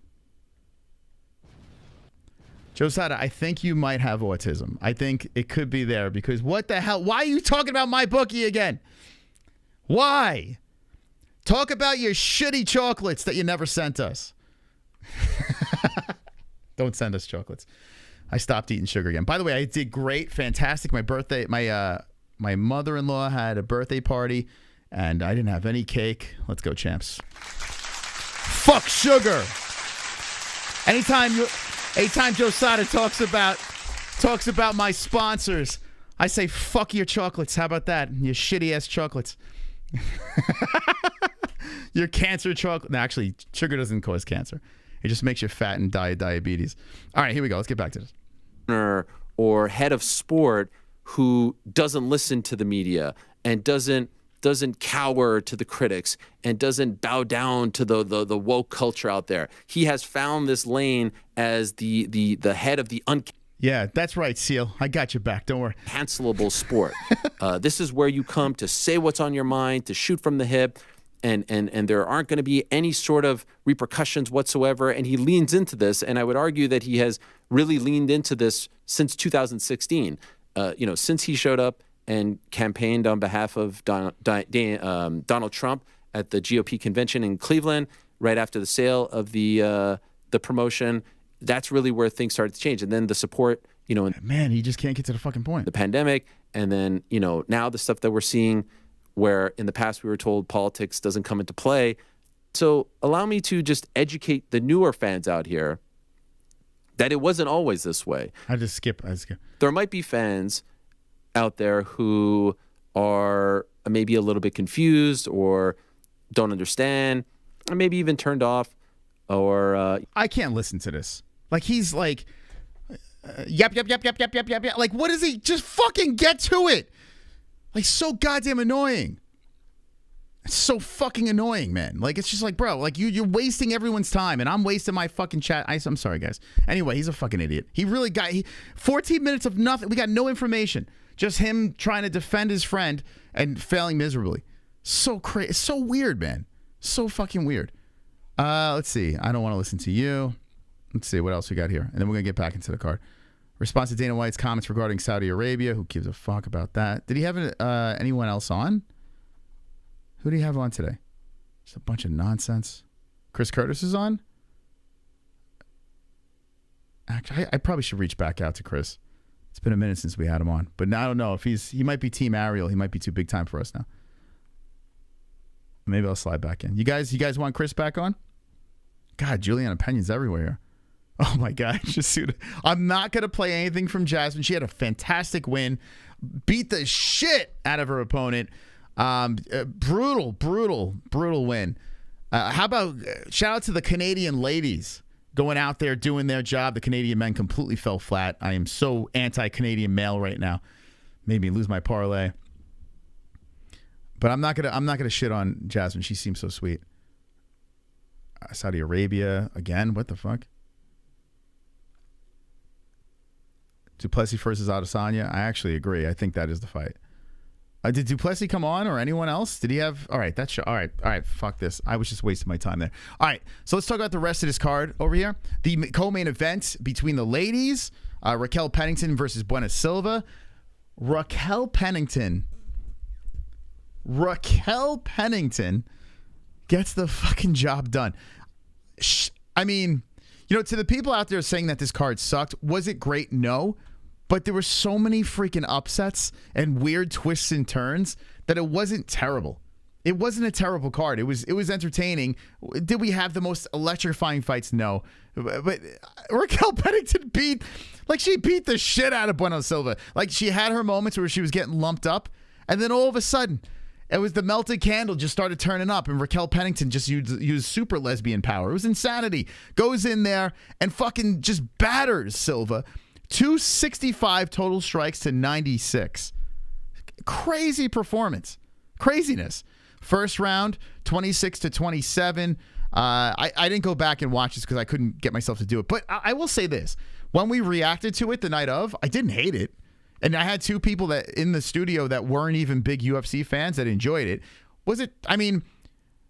Speaker 1: Osada, I think you might have autism. I think it could be there because what the hell? Why are you talking about my bookie again? Why? Talk about your shitty chocolates that you never sent us. Don't send us chocolates. I stopped eating sugar again. By the way, I did great, fantastic. My birthday, my mother-in-law had a birthday party, and I didn't have any cake. Let's go, champs. Fuck sugar. Anytime Osada talks about my sponsors, I say, fuck your chocolates. How about that? Your shitty-ass chocolates. Your cancer chocolate. No, actually, sugar doesn't cause cancer. It just makes you fat and die of diabetes. All right, here we go. Let's get back to this.
Speaker 6: Or head of sport who doesn't listen to the media and doesn't cower to the critics and doesn't bow down to the woke culture out there. He has found this lane as the head of the
Speaker 1: Yeah, that's right, Seal. I got your back. Don't worry.
Speaker 6: Cancelable sport. This is where you come to say what's on your mind, to shoot from the hip, and there aren't going to be any sort of repercussions whatsoever. And he leans into this, and I would argue that he has really leaned into this since 2016. Since he showed up and campaigned on behalf of Donald Trump at the GOP convention in Cleveland right after the sale of the promotion. That's really where things started to change. And then the support,
Speaker 1: Man, he just can't get to the fucking point.
Speaker 6: The pandemic, and then, now the stuff that we're seeing where in the past we were told politics doesn't come into play. So allow me to just educate the newer fans out here that it wasn't always this way.
Speaker 1: I just skip.
Speaker 6: There might be fans out there who are maybe a little bit confused or don't understand or maybe even turned off or...
Speaker 1: I can't listen to this. Like, he's like, yep. Like, what is he? Just fucking get to it. Like, so goddamn annoying. It's so fucking annoying, man. Like, it's just like, bro, like, you're wasting everyone's time, and I'm wasting my fucking chat. I'm sorry, guys. Anyway, he's a fucking idiot. He really got 14 minutes of nothing. We got no information. Just him trying to defend his friend and failing miserably. So crazy. It's so weird, man. So fucking weird. Let's see. I don't want to listen to you. Let's see what else we got here. And then we're going to get back into the card. Response to Dana White's comments regarding Saudi Arabia. Who gives a fuck about that? Did he have anyone else on? Who do you have on today? Just a bunch of nonsense. Chris Curtis is on? Actually, I probably should reach back out to Chris. It's been a minute since we had him on. But now I don't know. If he might be Team Ariel. He might be too big time for us now. Maybe I'll slide back in. You guys want Chris back on? God, Juliana Pena's everywhere here. Oh my God, Jesuan. I'm not gonna play anything from Jasmine. She had a fantastic win, beat the shit out of her opponent. Brutal win. How about shout out to the Canadian ladies going out there doing their job. The Canadian men completely fell flat. I am so anti-Canadian male right now. Made me lose my parlay. But I'm not gonna shit on Jasmine. She seems so sweet. Saudi Arabia again. What the fuck? Duplessis versus Adesanya. I actually agree. I think that is the fight. Did Duplessis come on or anyone else? Did he have? All right, that's all right. Fuck this. I was just wasting my time there. All right, so let's talk about the rest of this card over here. The co-main event between the ladies: Raquel Pennington versus Bueno-Silva. Raquel Pennington gets the fucking job done. I mean, to the people out there saying that this card sucked, was it great? No. But there were so many freaking upsets and weird twists and turns that it wasn't terrible. It wasn't a terrible card. It was entertaining. Did we have the most electrifying fights? No. But Raquel Pennington beat the shit out of Bueno-Silva. Like, she had her moments where she was getting lumped up, and then all of a sudden, it was the melted candle just started turning up, and Raquel Pennington just used super lesbian power. It was insanity. Goes in there and fucking just batters Silva. 265 total strikes to 96. Crazy performance. Craziness. First round, 26-27. I didn't go back and watch this because I couldn't get myself to do it. But I will say this. When we reacted to it the night of, I didn't hate it. And I had two people that in the studio that weren't even big UFC fans that enjoyed it.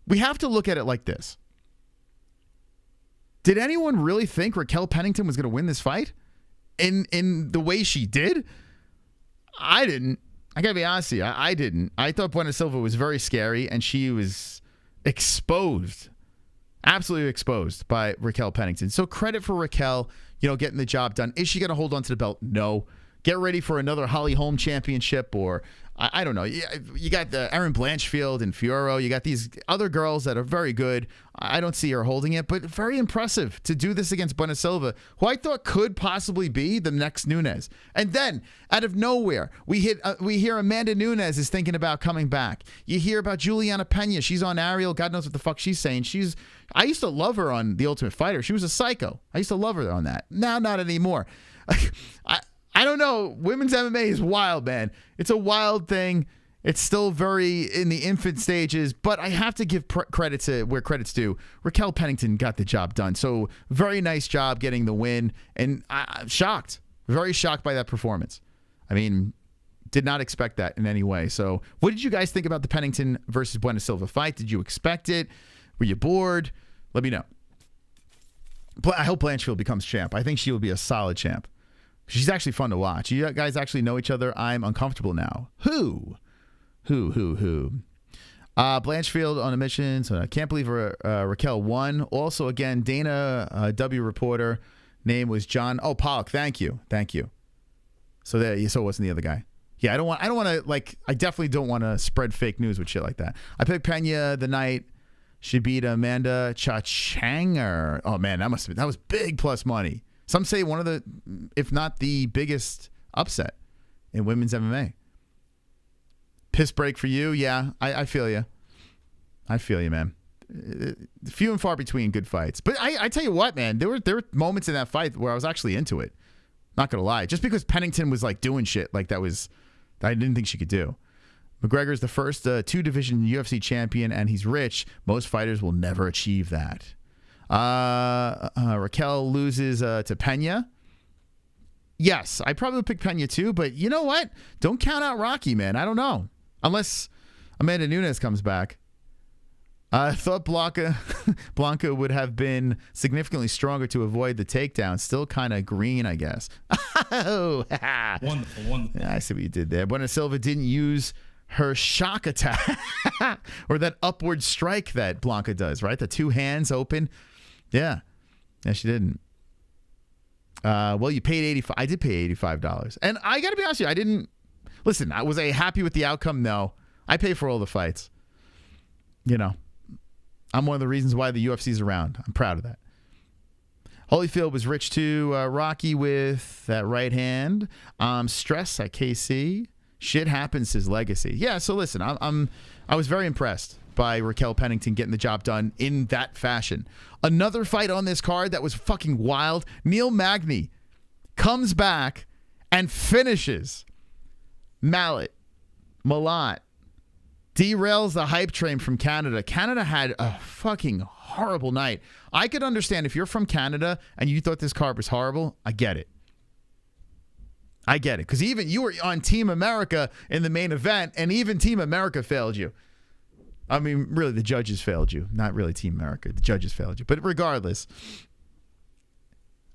Speaker 1: We have to look at it like this. Did anyone really think Raquel Pennington was going to win this fight? In the way she did? I didn't. I gotta be honest with you. I didn't. I thought Bueno-Silva was very scary, and she was exposed. Absolutely exposed by Raquel Pennington. So credit for Raquel, getting the job done. Is she going to hold on to the belt? No. Get ready for another Holly Holm championship, or I don't know. You got the Erin Blanchfield and Fiorot. You got these other girls that are very good. I don't see her holding it, but very impressive to do this against Bueno-Silva, who I thought could possibly be the next Nuñez. And then, out of nowhere, we hear Amanda Nunes is thinking about coming back. You hear about Juliana Pena. She's on Ariel. God knows what the fuck she's saying. I used to love her on The Ultimate Fighter. She was a psycho. I used to love her on that. Now, not anymore. I don't know. Women's MMA is wild, man. It's a wild thing. It's still very in the infant stages, but I have to give credit to where credit's due. Raquel Pennington got the job done. So very nice job getting the win. And I'm shocked. Very shocked by that performance. I mean, did not expect that in any way. So what did you guys think about the Pennington versus Bueno-Silva fight? Did you expect it? Were you bored? Let me know. I hope Blanchfield becomes champ. I think she will be a solid champ. She's actually fun to watch. You guys actually know each other. I'm uncomfortable now. Who? Blanchfield on a mission. So I can't believe Raquel won. Also, again, Dana W reporter. Name was John. Oh, Pollock. Thank you. So it wasn't the other guy. Yeah, I don't want to I definitely don't want to spread fake news with shit like that. I picked Pena the night. She beat Amanda Chachanger. Oh man, that was big plus money. Some say one of the, if not the biggest upset in women's MMA. Piss break for you. Yeah, I feel you. I feel you, man. Few and far between good fights. But I tell you what, man, there were moments in that fight where I was actually into it. Not going to lie. Just because Pennington was doing shit I didn't think she could do. McGregor's the first two-division UFC champion, and he's rich. Most fighters will never achieve that. Raquel loses to Pena. Yes, I probably would pick Pena too, but you know what? Don't count out Rocky, man. I don't know. Unless Amanda Nunes comes back. I thought Blanca would have been significantly stronger to avoid the takedown. Still kind of green, I guess.
Speaker 4: Wonderful.
Speaker 1: Yeah, I see what you did there. Bueno-Silva didn't use her shock attack or that upward strike that Blanca does, right? The two hands open. Yeah, she didn't. Well, you paid $85. I did pay $85, and I got to be honest with you. I didn't listen. Was I happy with the outcome? No. I pay for all the fights. I'm one of the reasons why the UFC is around. I'm proud of that. Holyfield was rich to Rocky with that right hand. Stress at KC. Shit happens, his legacy. Yeah, so listen, I was very impressed by Raquel Pennington getting the job done in that fashion. Another fight on this card that was fucking wild. Neil Magny comes back and finishes Mallot. Derails the hype train from Canada. Canada had a fucking horrible night. I could understand if you're from Canada and you thought this card was horrible. I get it. Because even you were on Team America in the main event, and even Team America failed you. I mean, really, the judges failed you. Not really Team America. The judges failed you. But regardless,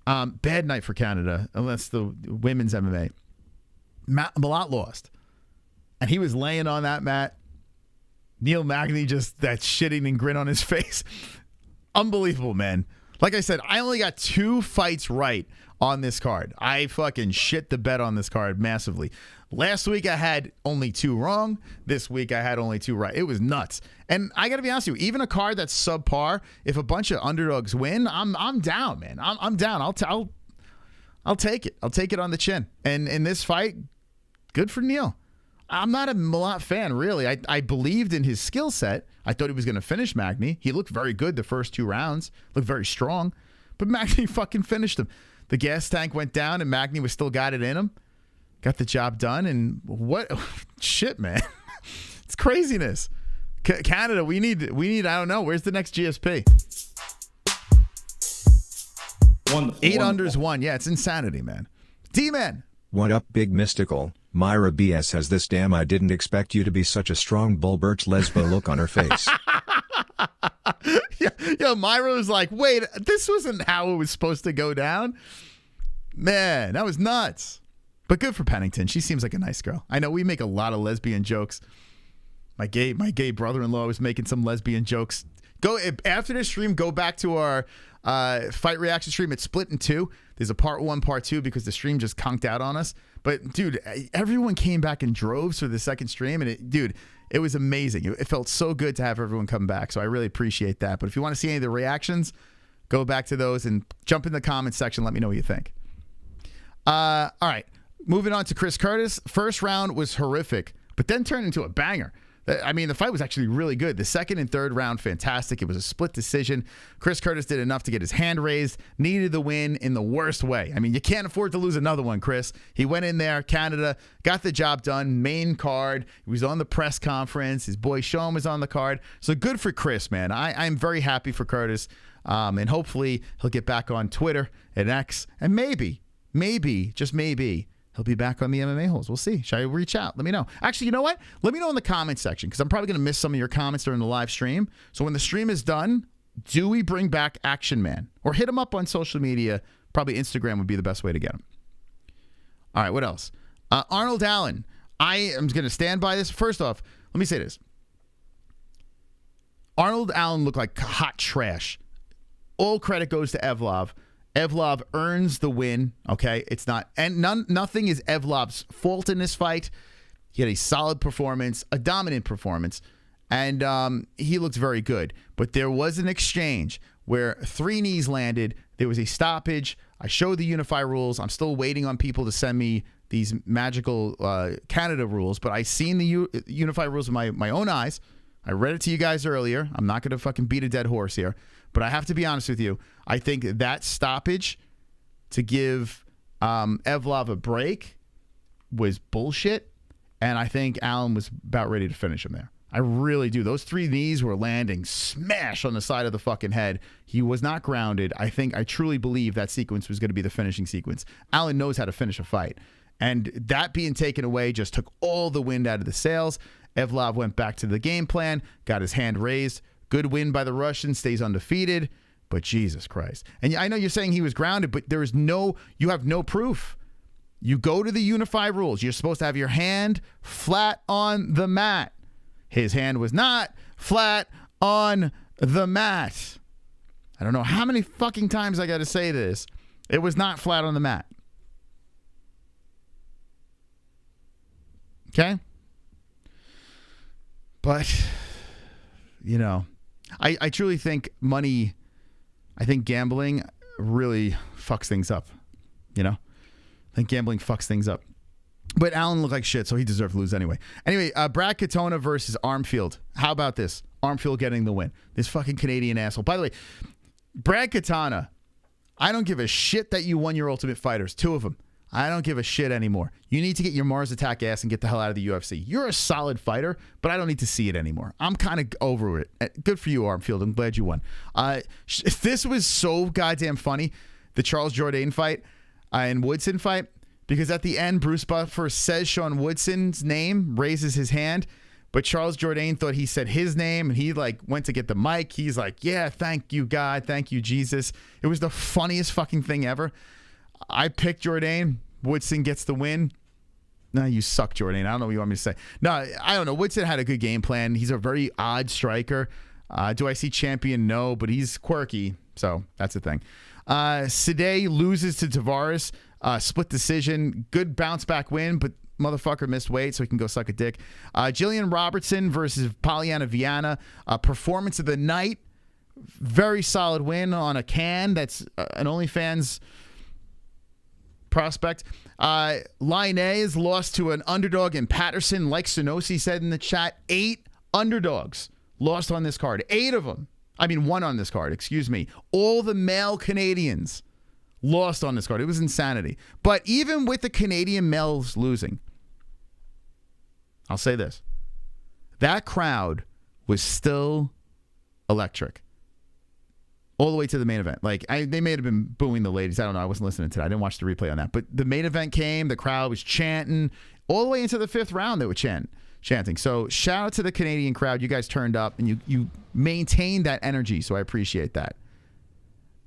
Speaker 1: bad night for Canada, unless the women's MMA. Mallot lost. And he was laying on that mat. Neil Magny, just that shitting and grin on his face. Unbelievable, man. Like I said, I only got 2 fights right on this card. I fucking shit the bed on this card massively. Last week I had only 2 wrong. This week I had only 2 right. It was nuts. And I got to be honest with you, even a card that's subpar, if a bunch of underdogs win, I'm down, man. I'm down. I'll take it. I'll take it on the chin. And in this fight, good for Neil. I'm not a Mallot fan, really. I believed in his skill set. I thought he was going to finish Magny. He looked very good the first 2 rounds. Looked very strong. But Magny fucking finished him. The gas tank went down and Magny was still got it in him. Got the job done. And what? Shit, man. It's craziness. Canada, we need, I don't know. Where's the next GSP?
Speaker 4: Wonderful.
Speaker 1: 8 unders 1. Yeah, it's insanity, man. D-Man.
Speaker 5: What up, Big Mystical? Myra BS has this damn I didn't expect you to be such a strong bull Birch lesbo look on her face.
Speaker 1: Yeah, Myra was like, wait, this wasn't how it was supposed to go down. Man, that was nuts. But good for Pennington. She seems like a nice girl. I know we make a lot of lesbian jokes. My gay brother-in-law was making some lesbian jokes. Go after this stream, go back to our fight reaction stream. It's split in 2. There's a part 1, part 2 because the stream just conked out on us. But dude, everyone came back in droves for the second stream, and it was amazing. It felt so good to have everyone come back. So I really appreciate that. But if you want to see any of the reactions, go back to those and jump in the comment section. Let me know what you think. All right, moving on to Chris Curtis. First round was horrific, but then turned into a banger. I mean, the fight was actually really good. The second and third round, fantastic. It was a split decision. Chris Curtis did enough to get his hand raised, needed the win in the worst way. I mean, you can't afford to lose another one, Chris. He went in there, Canada, got the job done, main card. He was on the press conference. His boy Sean was on the card. So good for Chris, man. I'm very happy for Curtis. And hopefully he'll get back on Twitter and X. And maybe, just maybe, he'll be back on the MMA-Holes. We'll see. Should I reach out? Let me know. Actually, you know what? Let me know in the comment section because I'm probably going to miss some of your comments during the live stream. So when the stream is done, do we bring back Action Man? Or hit him up on social media. Probably Instagram would be the best way to get him. All right, what else? Arnold Allen. I am going to stand by this. First off, let me say this. Arnold Allen looked like hot trash. All credit goes to Evloev. Evloev earns the win, okay? It's not, and nothing is Evlov's fault in this fight. He had a solid performance, a dominant performance, and he looked very good. But there was an exchange where 3 knees landed. There was a stoppage. I showed the Unify rules. I'm still waiting on people to send me these magical Canada rules, but I seen the Unify rules with my own eyes. I read it to you guys earlier. I'm not going to fucking beat a dead horse here. But I have to be honest with you. I think that stoppage to give Evloev a break was bullshit. And I think Allen was about ready to finish him there. I really do. Those 3 knees were landing smash on the side of the fucking head. He was not grounded. I truly believe that sequence was going to be the finishing sequence. Allen knows how to finish a fight. And that being taken away just took all the wind out of the sails. Evloev went back to the game plan, got his hand raised. Good win by the Russian, stays undefeated. But Jesus Christ. And I know you're saying he was grounded, but you have no proof. You go to the Unify rules. You're supposed to have your hand flat on the mat. His hand was not flat on the mat. I don't know how many fucking times I got to say this. It was not flat on the mat. Okay? But, you know, I truly think money, I think gambling, really fucks things up. You know? I think gambling fucks things up. But Allen looked like shit, so he deserved to lose anyway. Anyway, Brad Katona versus Armfield. How about this? Armfield getting the win. This fucking Canadian asshole. By the way, Brad Katona, I don't give a shit that you won your Ultimate Fighters. 2 of them. I don't give a shit anymore. You need to get your Mars Attack ass and get the hell out of the UFC. You're a solid fighter, but I don't need to see it anymore. I'm kind of over it. Good for you, Armfield. I'm glad you won. This was so goddamn funny, the Charles Jourdain fight and Woodson fight, because at the end, Bruce Buffer says Sean Woodson's name, raises his hand, but Charles Jourdain thought he said his name, and he like went to get the mic. He's like, yeah, thank you, God. Thank you, Jesus. It was the funniest fucking thing ever. I picked Jourdain. Woodson gets the win. No, you suck, Jourdain. I don't know what you want me to say. No, I don't know. Woodson had a good game plan. He's a very odd striker. Do I see champion? No, but he's quirky. So that's the thing. Sidey loses to Tavares. Split decision. Good bounce back win, but motherfucker missed weight, so he can go suck a dick. Jillian Robertson versus Polyana Viana. Performance of the night. Very solid win on a can. That's an OnlyFans prospect. Lainez lost to an underdog in Patterson, like Sonosi said in the chat. 8 underdogs lost on this card. 8 of them. I mean, 1 on this card, excuse me. All the male Canadians lost on this card. It was insanity. But even with the Canadian males losing, I'll say this. That crowd was still electric. All the way to the main event. Like, they may have been booing the ladies. I don't know. I wasn't listening to that. I didn't watch the replay on that. But the main event came. The crowd was chanting. All the way into the 5th round, they were chanting. So shout out to the Canadian crowd. You guys turned up, and you maintained that energy. So I appreciate that.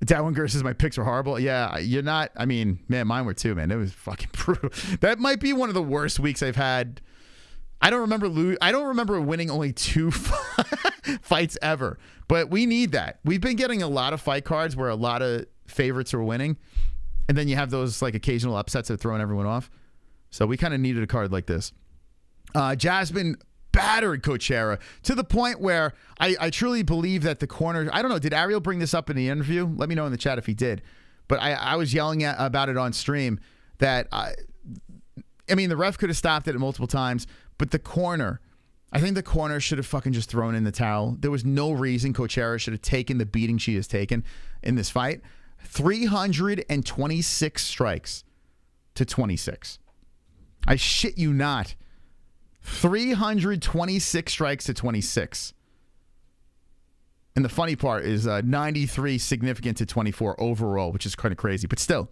Speaker 1: Darwin Gurr says my picks were horrible. Yeah, you're not. I mean, man, mine were too, man. It was fucking brutal. That might be one of the worst weeks I've had. I don't remember winning only 2 fights ever, but we need that. We've been getting a lot of fight cards where a lot of favorites are winning, and then you have those like occasional upsets that are throwing everyone off. So we kind of needed a card like this. Jasmine battered Cochera to the point where I truly believe that the corner, I don't know, did Ariel bring this up in the interview? Let me know in the chat if he did. But I was yelling about it on stream that, I mean, the ref could have stopped it multiple times, but the corner, I think the corner should have fucking just thrown in the towel. There was no reason Cochera should have taken the beating she has taken in this fight. 326 strikes to 26. I shit you not. 326 strikes to 26. And the funny part is 93 significant to 24 overall, which is kind of crazy. But still,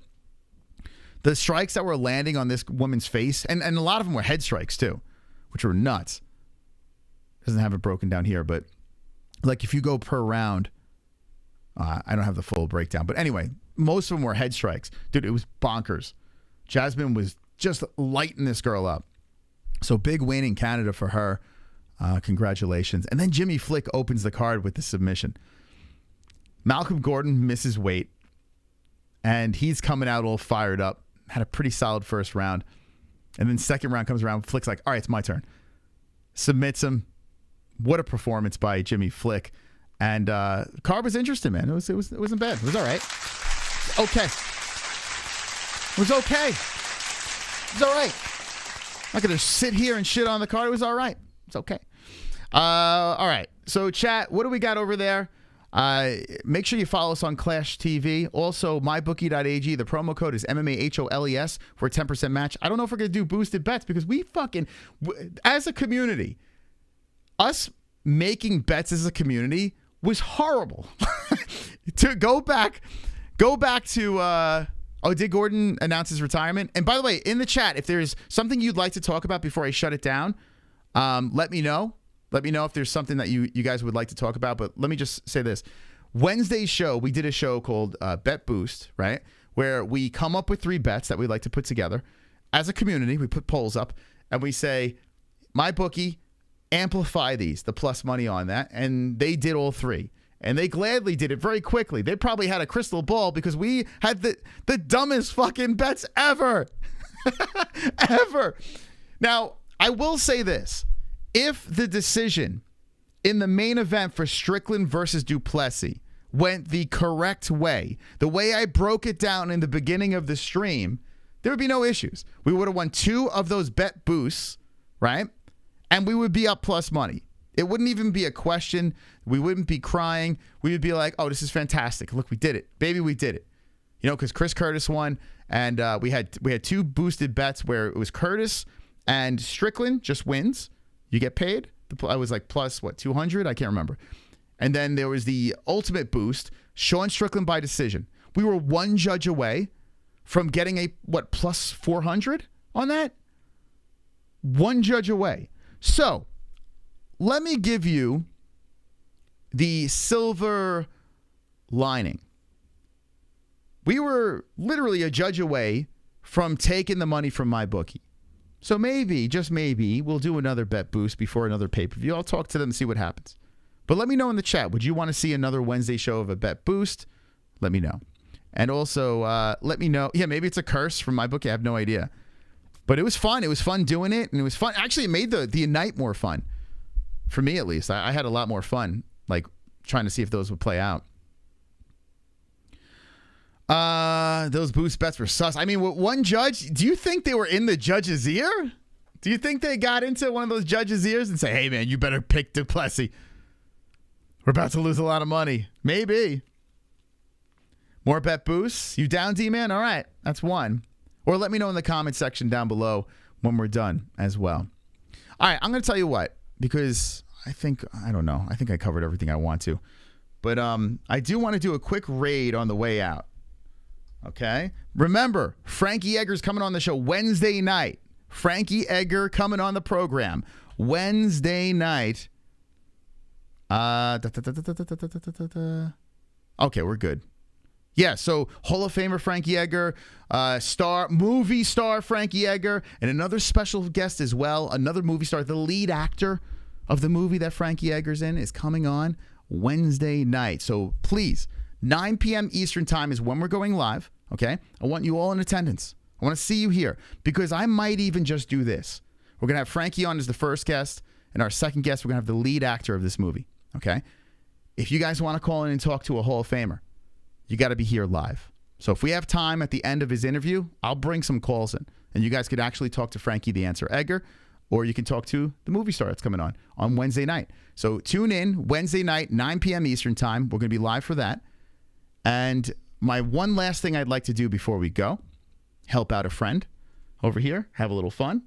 Speaker 1: the strikes that were landing on this woman's face, and a lot of them were head strikes too, which were nuts. Doesn't have it broken down here, but like if you go per round, I don't have the full breakdown. But anyway, most of them were head strikes. Dude, it was bonkers. Jasmine was just lighting this girl up. So big win in Canada for her. Congratulations. And then Jimmy Flick opens the card with the submission. Malcolm Gordon misses weight, and he's coming out all fired up. Had a pretty solid first round. And then second round comes around. Flick's like, all right, it's my turn. Submits him. What a performance by Jimmy Flick. And card was interesting, man. It wasn't bad. It was all right. Okay. It was okay. It was all right. I'm not going to sit here and shit on the card. It was all right. It's okay. All right. So, chat, what do we got over there? Make sure you follow us on Clash TV. Also, mybookie.ag. The promo code is MMA-HOLES for a 10% match. I don't know if we're going to do boosted bets because we fucking, as a community, us making bets as a community was horrible. To go back to, did Gordon announce his retirement? And by the way, in the chat, if there's something you'd like to talk about before I shut it down, let me know. Let me know if there's something that you guys would like to talk about. But let me just say this. Wednesday's show, we did a show called Bet Boost, right? Where we come up with 3 bets that we'd like to put together. As a community, we put polls up and we say, my bookie, amplify these, the plus money on that. And they did all 3. And they gladly did it very quickly. They probably had a crystal ball because we had the dumbest fucking bets ever. Ever. Now, I will say this. If the decision in the main event for Strickland versus Duplessis went the correct way, the way I broke it down in the beginning of the stream, there would be no issues. We would have won 2 of those bet boosts, right? And we would be up plus money. It wouldn't even be a question. We wouldn't be crying. We would be like, oh, this is fantastic. Look, we did it. Baby, we did it. You know, because Chris Curtis won, and we had 2 boosted bets where it was Curtis and Strickland just wins. You get paid. I was like plus, what, 200? I can't remember. And then there was the ultimate boost, Sean Strickland by decision. We were 1 judge away from getting a, what, plus 400 on that? 1 judge away. So let me give you the silver lining. We were literally a judge away from taking the money from my bookie. So maybe, just maybe, we'll do another bet boost before another pay-per-view. I'll talk to them and see what happens. But let me know in the chat. Would you want to see another Wednesday show of a bet boost? Let me know. And also, let me know. Yeah, maybe it's a curse from my bookie. I have no idea. But it was fun. It was fun doing it. And it was fun. Actually, it made the night more fun. For me, at least. I had a lot more fun, like, trying to see if those would play out. Those boost bets were sus. I mean, one judge, do you think they were in the judge's ear? Do you think they got into one of those judges' ears and say, hey, man, you better pick Duplessis? We're about to lose a lot of money. Maybe. More bet boosts? You down, D-Man? All right. That's 1. Or let me know in the comment section down below when we're done as well. All right. I'm going to tell you what, because I don't know. I think I covered everything I want to. But I do want to do a quick raid on the way out. Okay? Remember, Frankie Edgar's coming on the show Wednesday night. Frankie Edgar coming on the program Wednesday night. Okay, we're good. Yeah, so Hall of Famer Frankie Edgar, movie star Frankie Edgar, and another special guest as well, another movie star, the lead actor of the movie that Frankie Edgar's in is coming on Wednesday night. So please, 9 p.m. Eastern time is when we're going live, okay? I want you all in attendance. I want to see you here because I might even just do this. We're going to have Frankie on as the first guest, and our second guest, we're going to have the lead actor of this movie, okay? If you guys want to call in and talk to a Hall of Famer, you got to be here live. So if we have time at the end of his interview, I'll bring some calls in, and you guys could actually talk to Frankie the Answer Edgar, or you can talk to the movie star that's coming on Wednesday night. So tune in Wednesday night, 9 p.m. Eastern time. We're going to be live for that. And my one last thing I'd like to do before we go, help out a friend over here, have a little fun.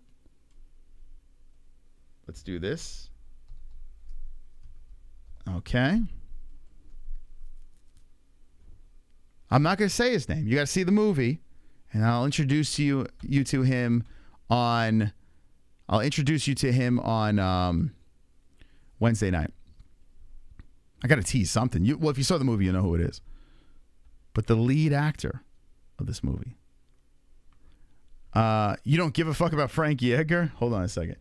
Speaker 1: Let's do this. Okay. I'm not going to say his name. You got to see the movie, and I'll introduce you to him on. I'll introduce you to him on Wednesday night. I got to tease something. Well, if you saw the movie, you know who it is. But the lead actor of this movie. You don't give a fuck about Frankie Edgar? Hold on a second.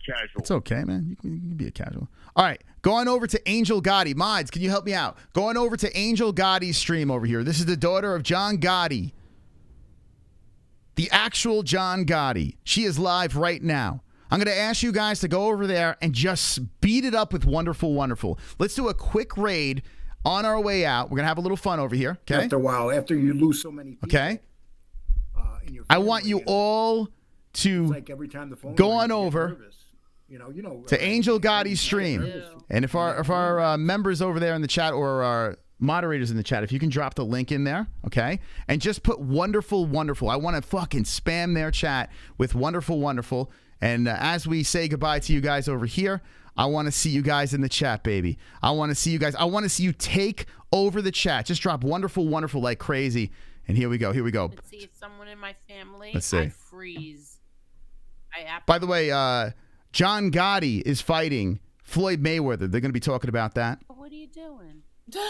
Speaker 10: Casual.
Speaker 1: It's okay, man. You can be a casual. All right. Going over to Angel Gotti. Mods, can you help me out? Going over to Angel Gotti's stream over here. This is the daughter of John Gotti. The actual John Gotti. She is live right now. I'm going to ask you guys to go over there and just beat it up with Wonderful Wonderful. Let's do a quick raid on our way out. We're going to have a little fun over here. Okay.
Speaker 3: After a while, after you lose so many people.
Speaker 1: Okay. I want you all to
Speaker 3: like every time the phone
Speaker 1: go on over to Angel Gotti's stream. And if our members over there in the chat or our moderators in the chat, if you can drop the link in there, okay? And just put Wonderful Wonderful. I want to fucking spam their chat with Wonderful Wonderful. And as we say goodbye to you guys over here, I want to see you guys in the chat, baby. I want to see you guys. I want to see you take over the chat. Just drop Wonderful Wonderful like crazy. And here we go. Here we go.
Speaker 11: Let's see if someone in my family.
Speaker 1: Let's see.
Speaker 11: I freeze.
Speaker 1: By the way, John Gotti is fighting Floyd Mayweather. They're going to be talking about that.
Speaker 11: What are you doing?
Speaker 1: Here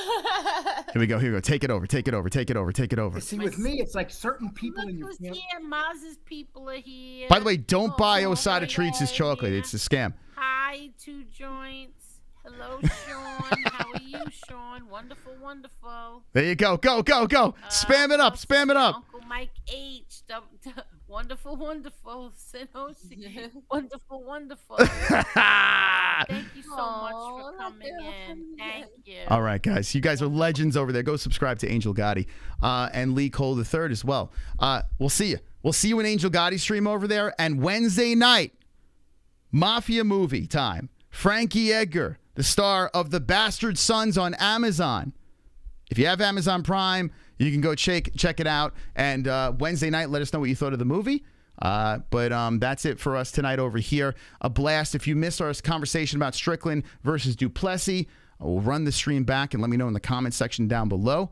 Speaker 1: we go. Here we go. Take it over. Take it over. Take it over. Take it over.
Speaker 3: See, with me, it's like certain people
Speaker 11: Look
Speaker 3: in your
Speaker 11: who's
Speaker 3: family.
Speaker 11: here. Maz's people are here.
Speaker 1: By the way, don't buy Osada Treats as chocolate. It's a scam.
Speaker 11: Hi, 2 Joints. Hello, Sean. How are you, Sean? Wonderful, wonderful.
Speaker 1: There you go. Go, go, go. Spam it up. Spam it up.
Speaker 11: Uncle Mike H. Wonderful, wonderful. Wonderful, wonderful. Thank you so much for coming in. Thank you.
Speaker 1: All right, guys. You guys are legends over there. Go subscribe to Angel Gotti and Lee Cole III as well. We'll see you. We'll see you in Angel Gotti stream over there. And Wednesday night, Mafia movie time. Frankie Edgar, the star of The Bastard Sons on Amazon. If you have Amazon Prime, you can go check it out. And Wednesday night, let us know what you thought of the movie. But that's it for us tonight over here. A blast. If you missed our conversation about Strickland versus Duplessis, we'll run the stream back and let me know in the comment section down below.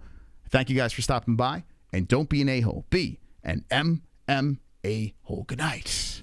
Speaker 1: Thank you guys for stopping by. And don't be an a-hole. Be an MMA-hole. Good night.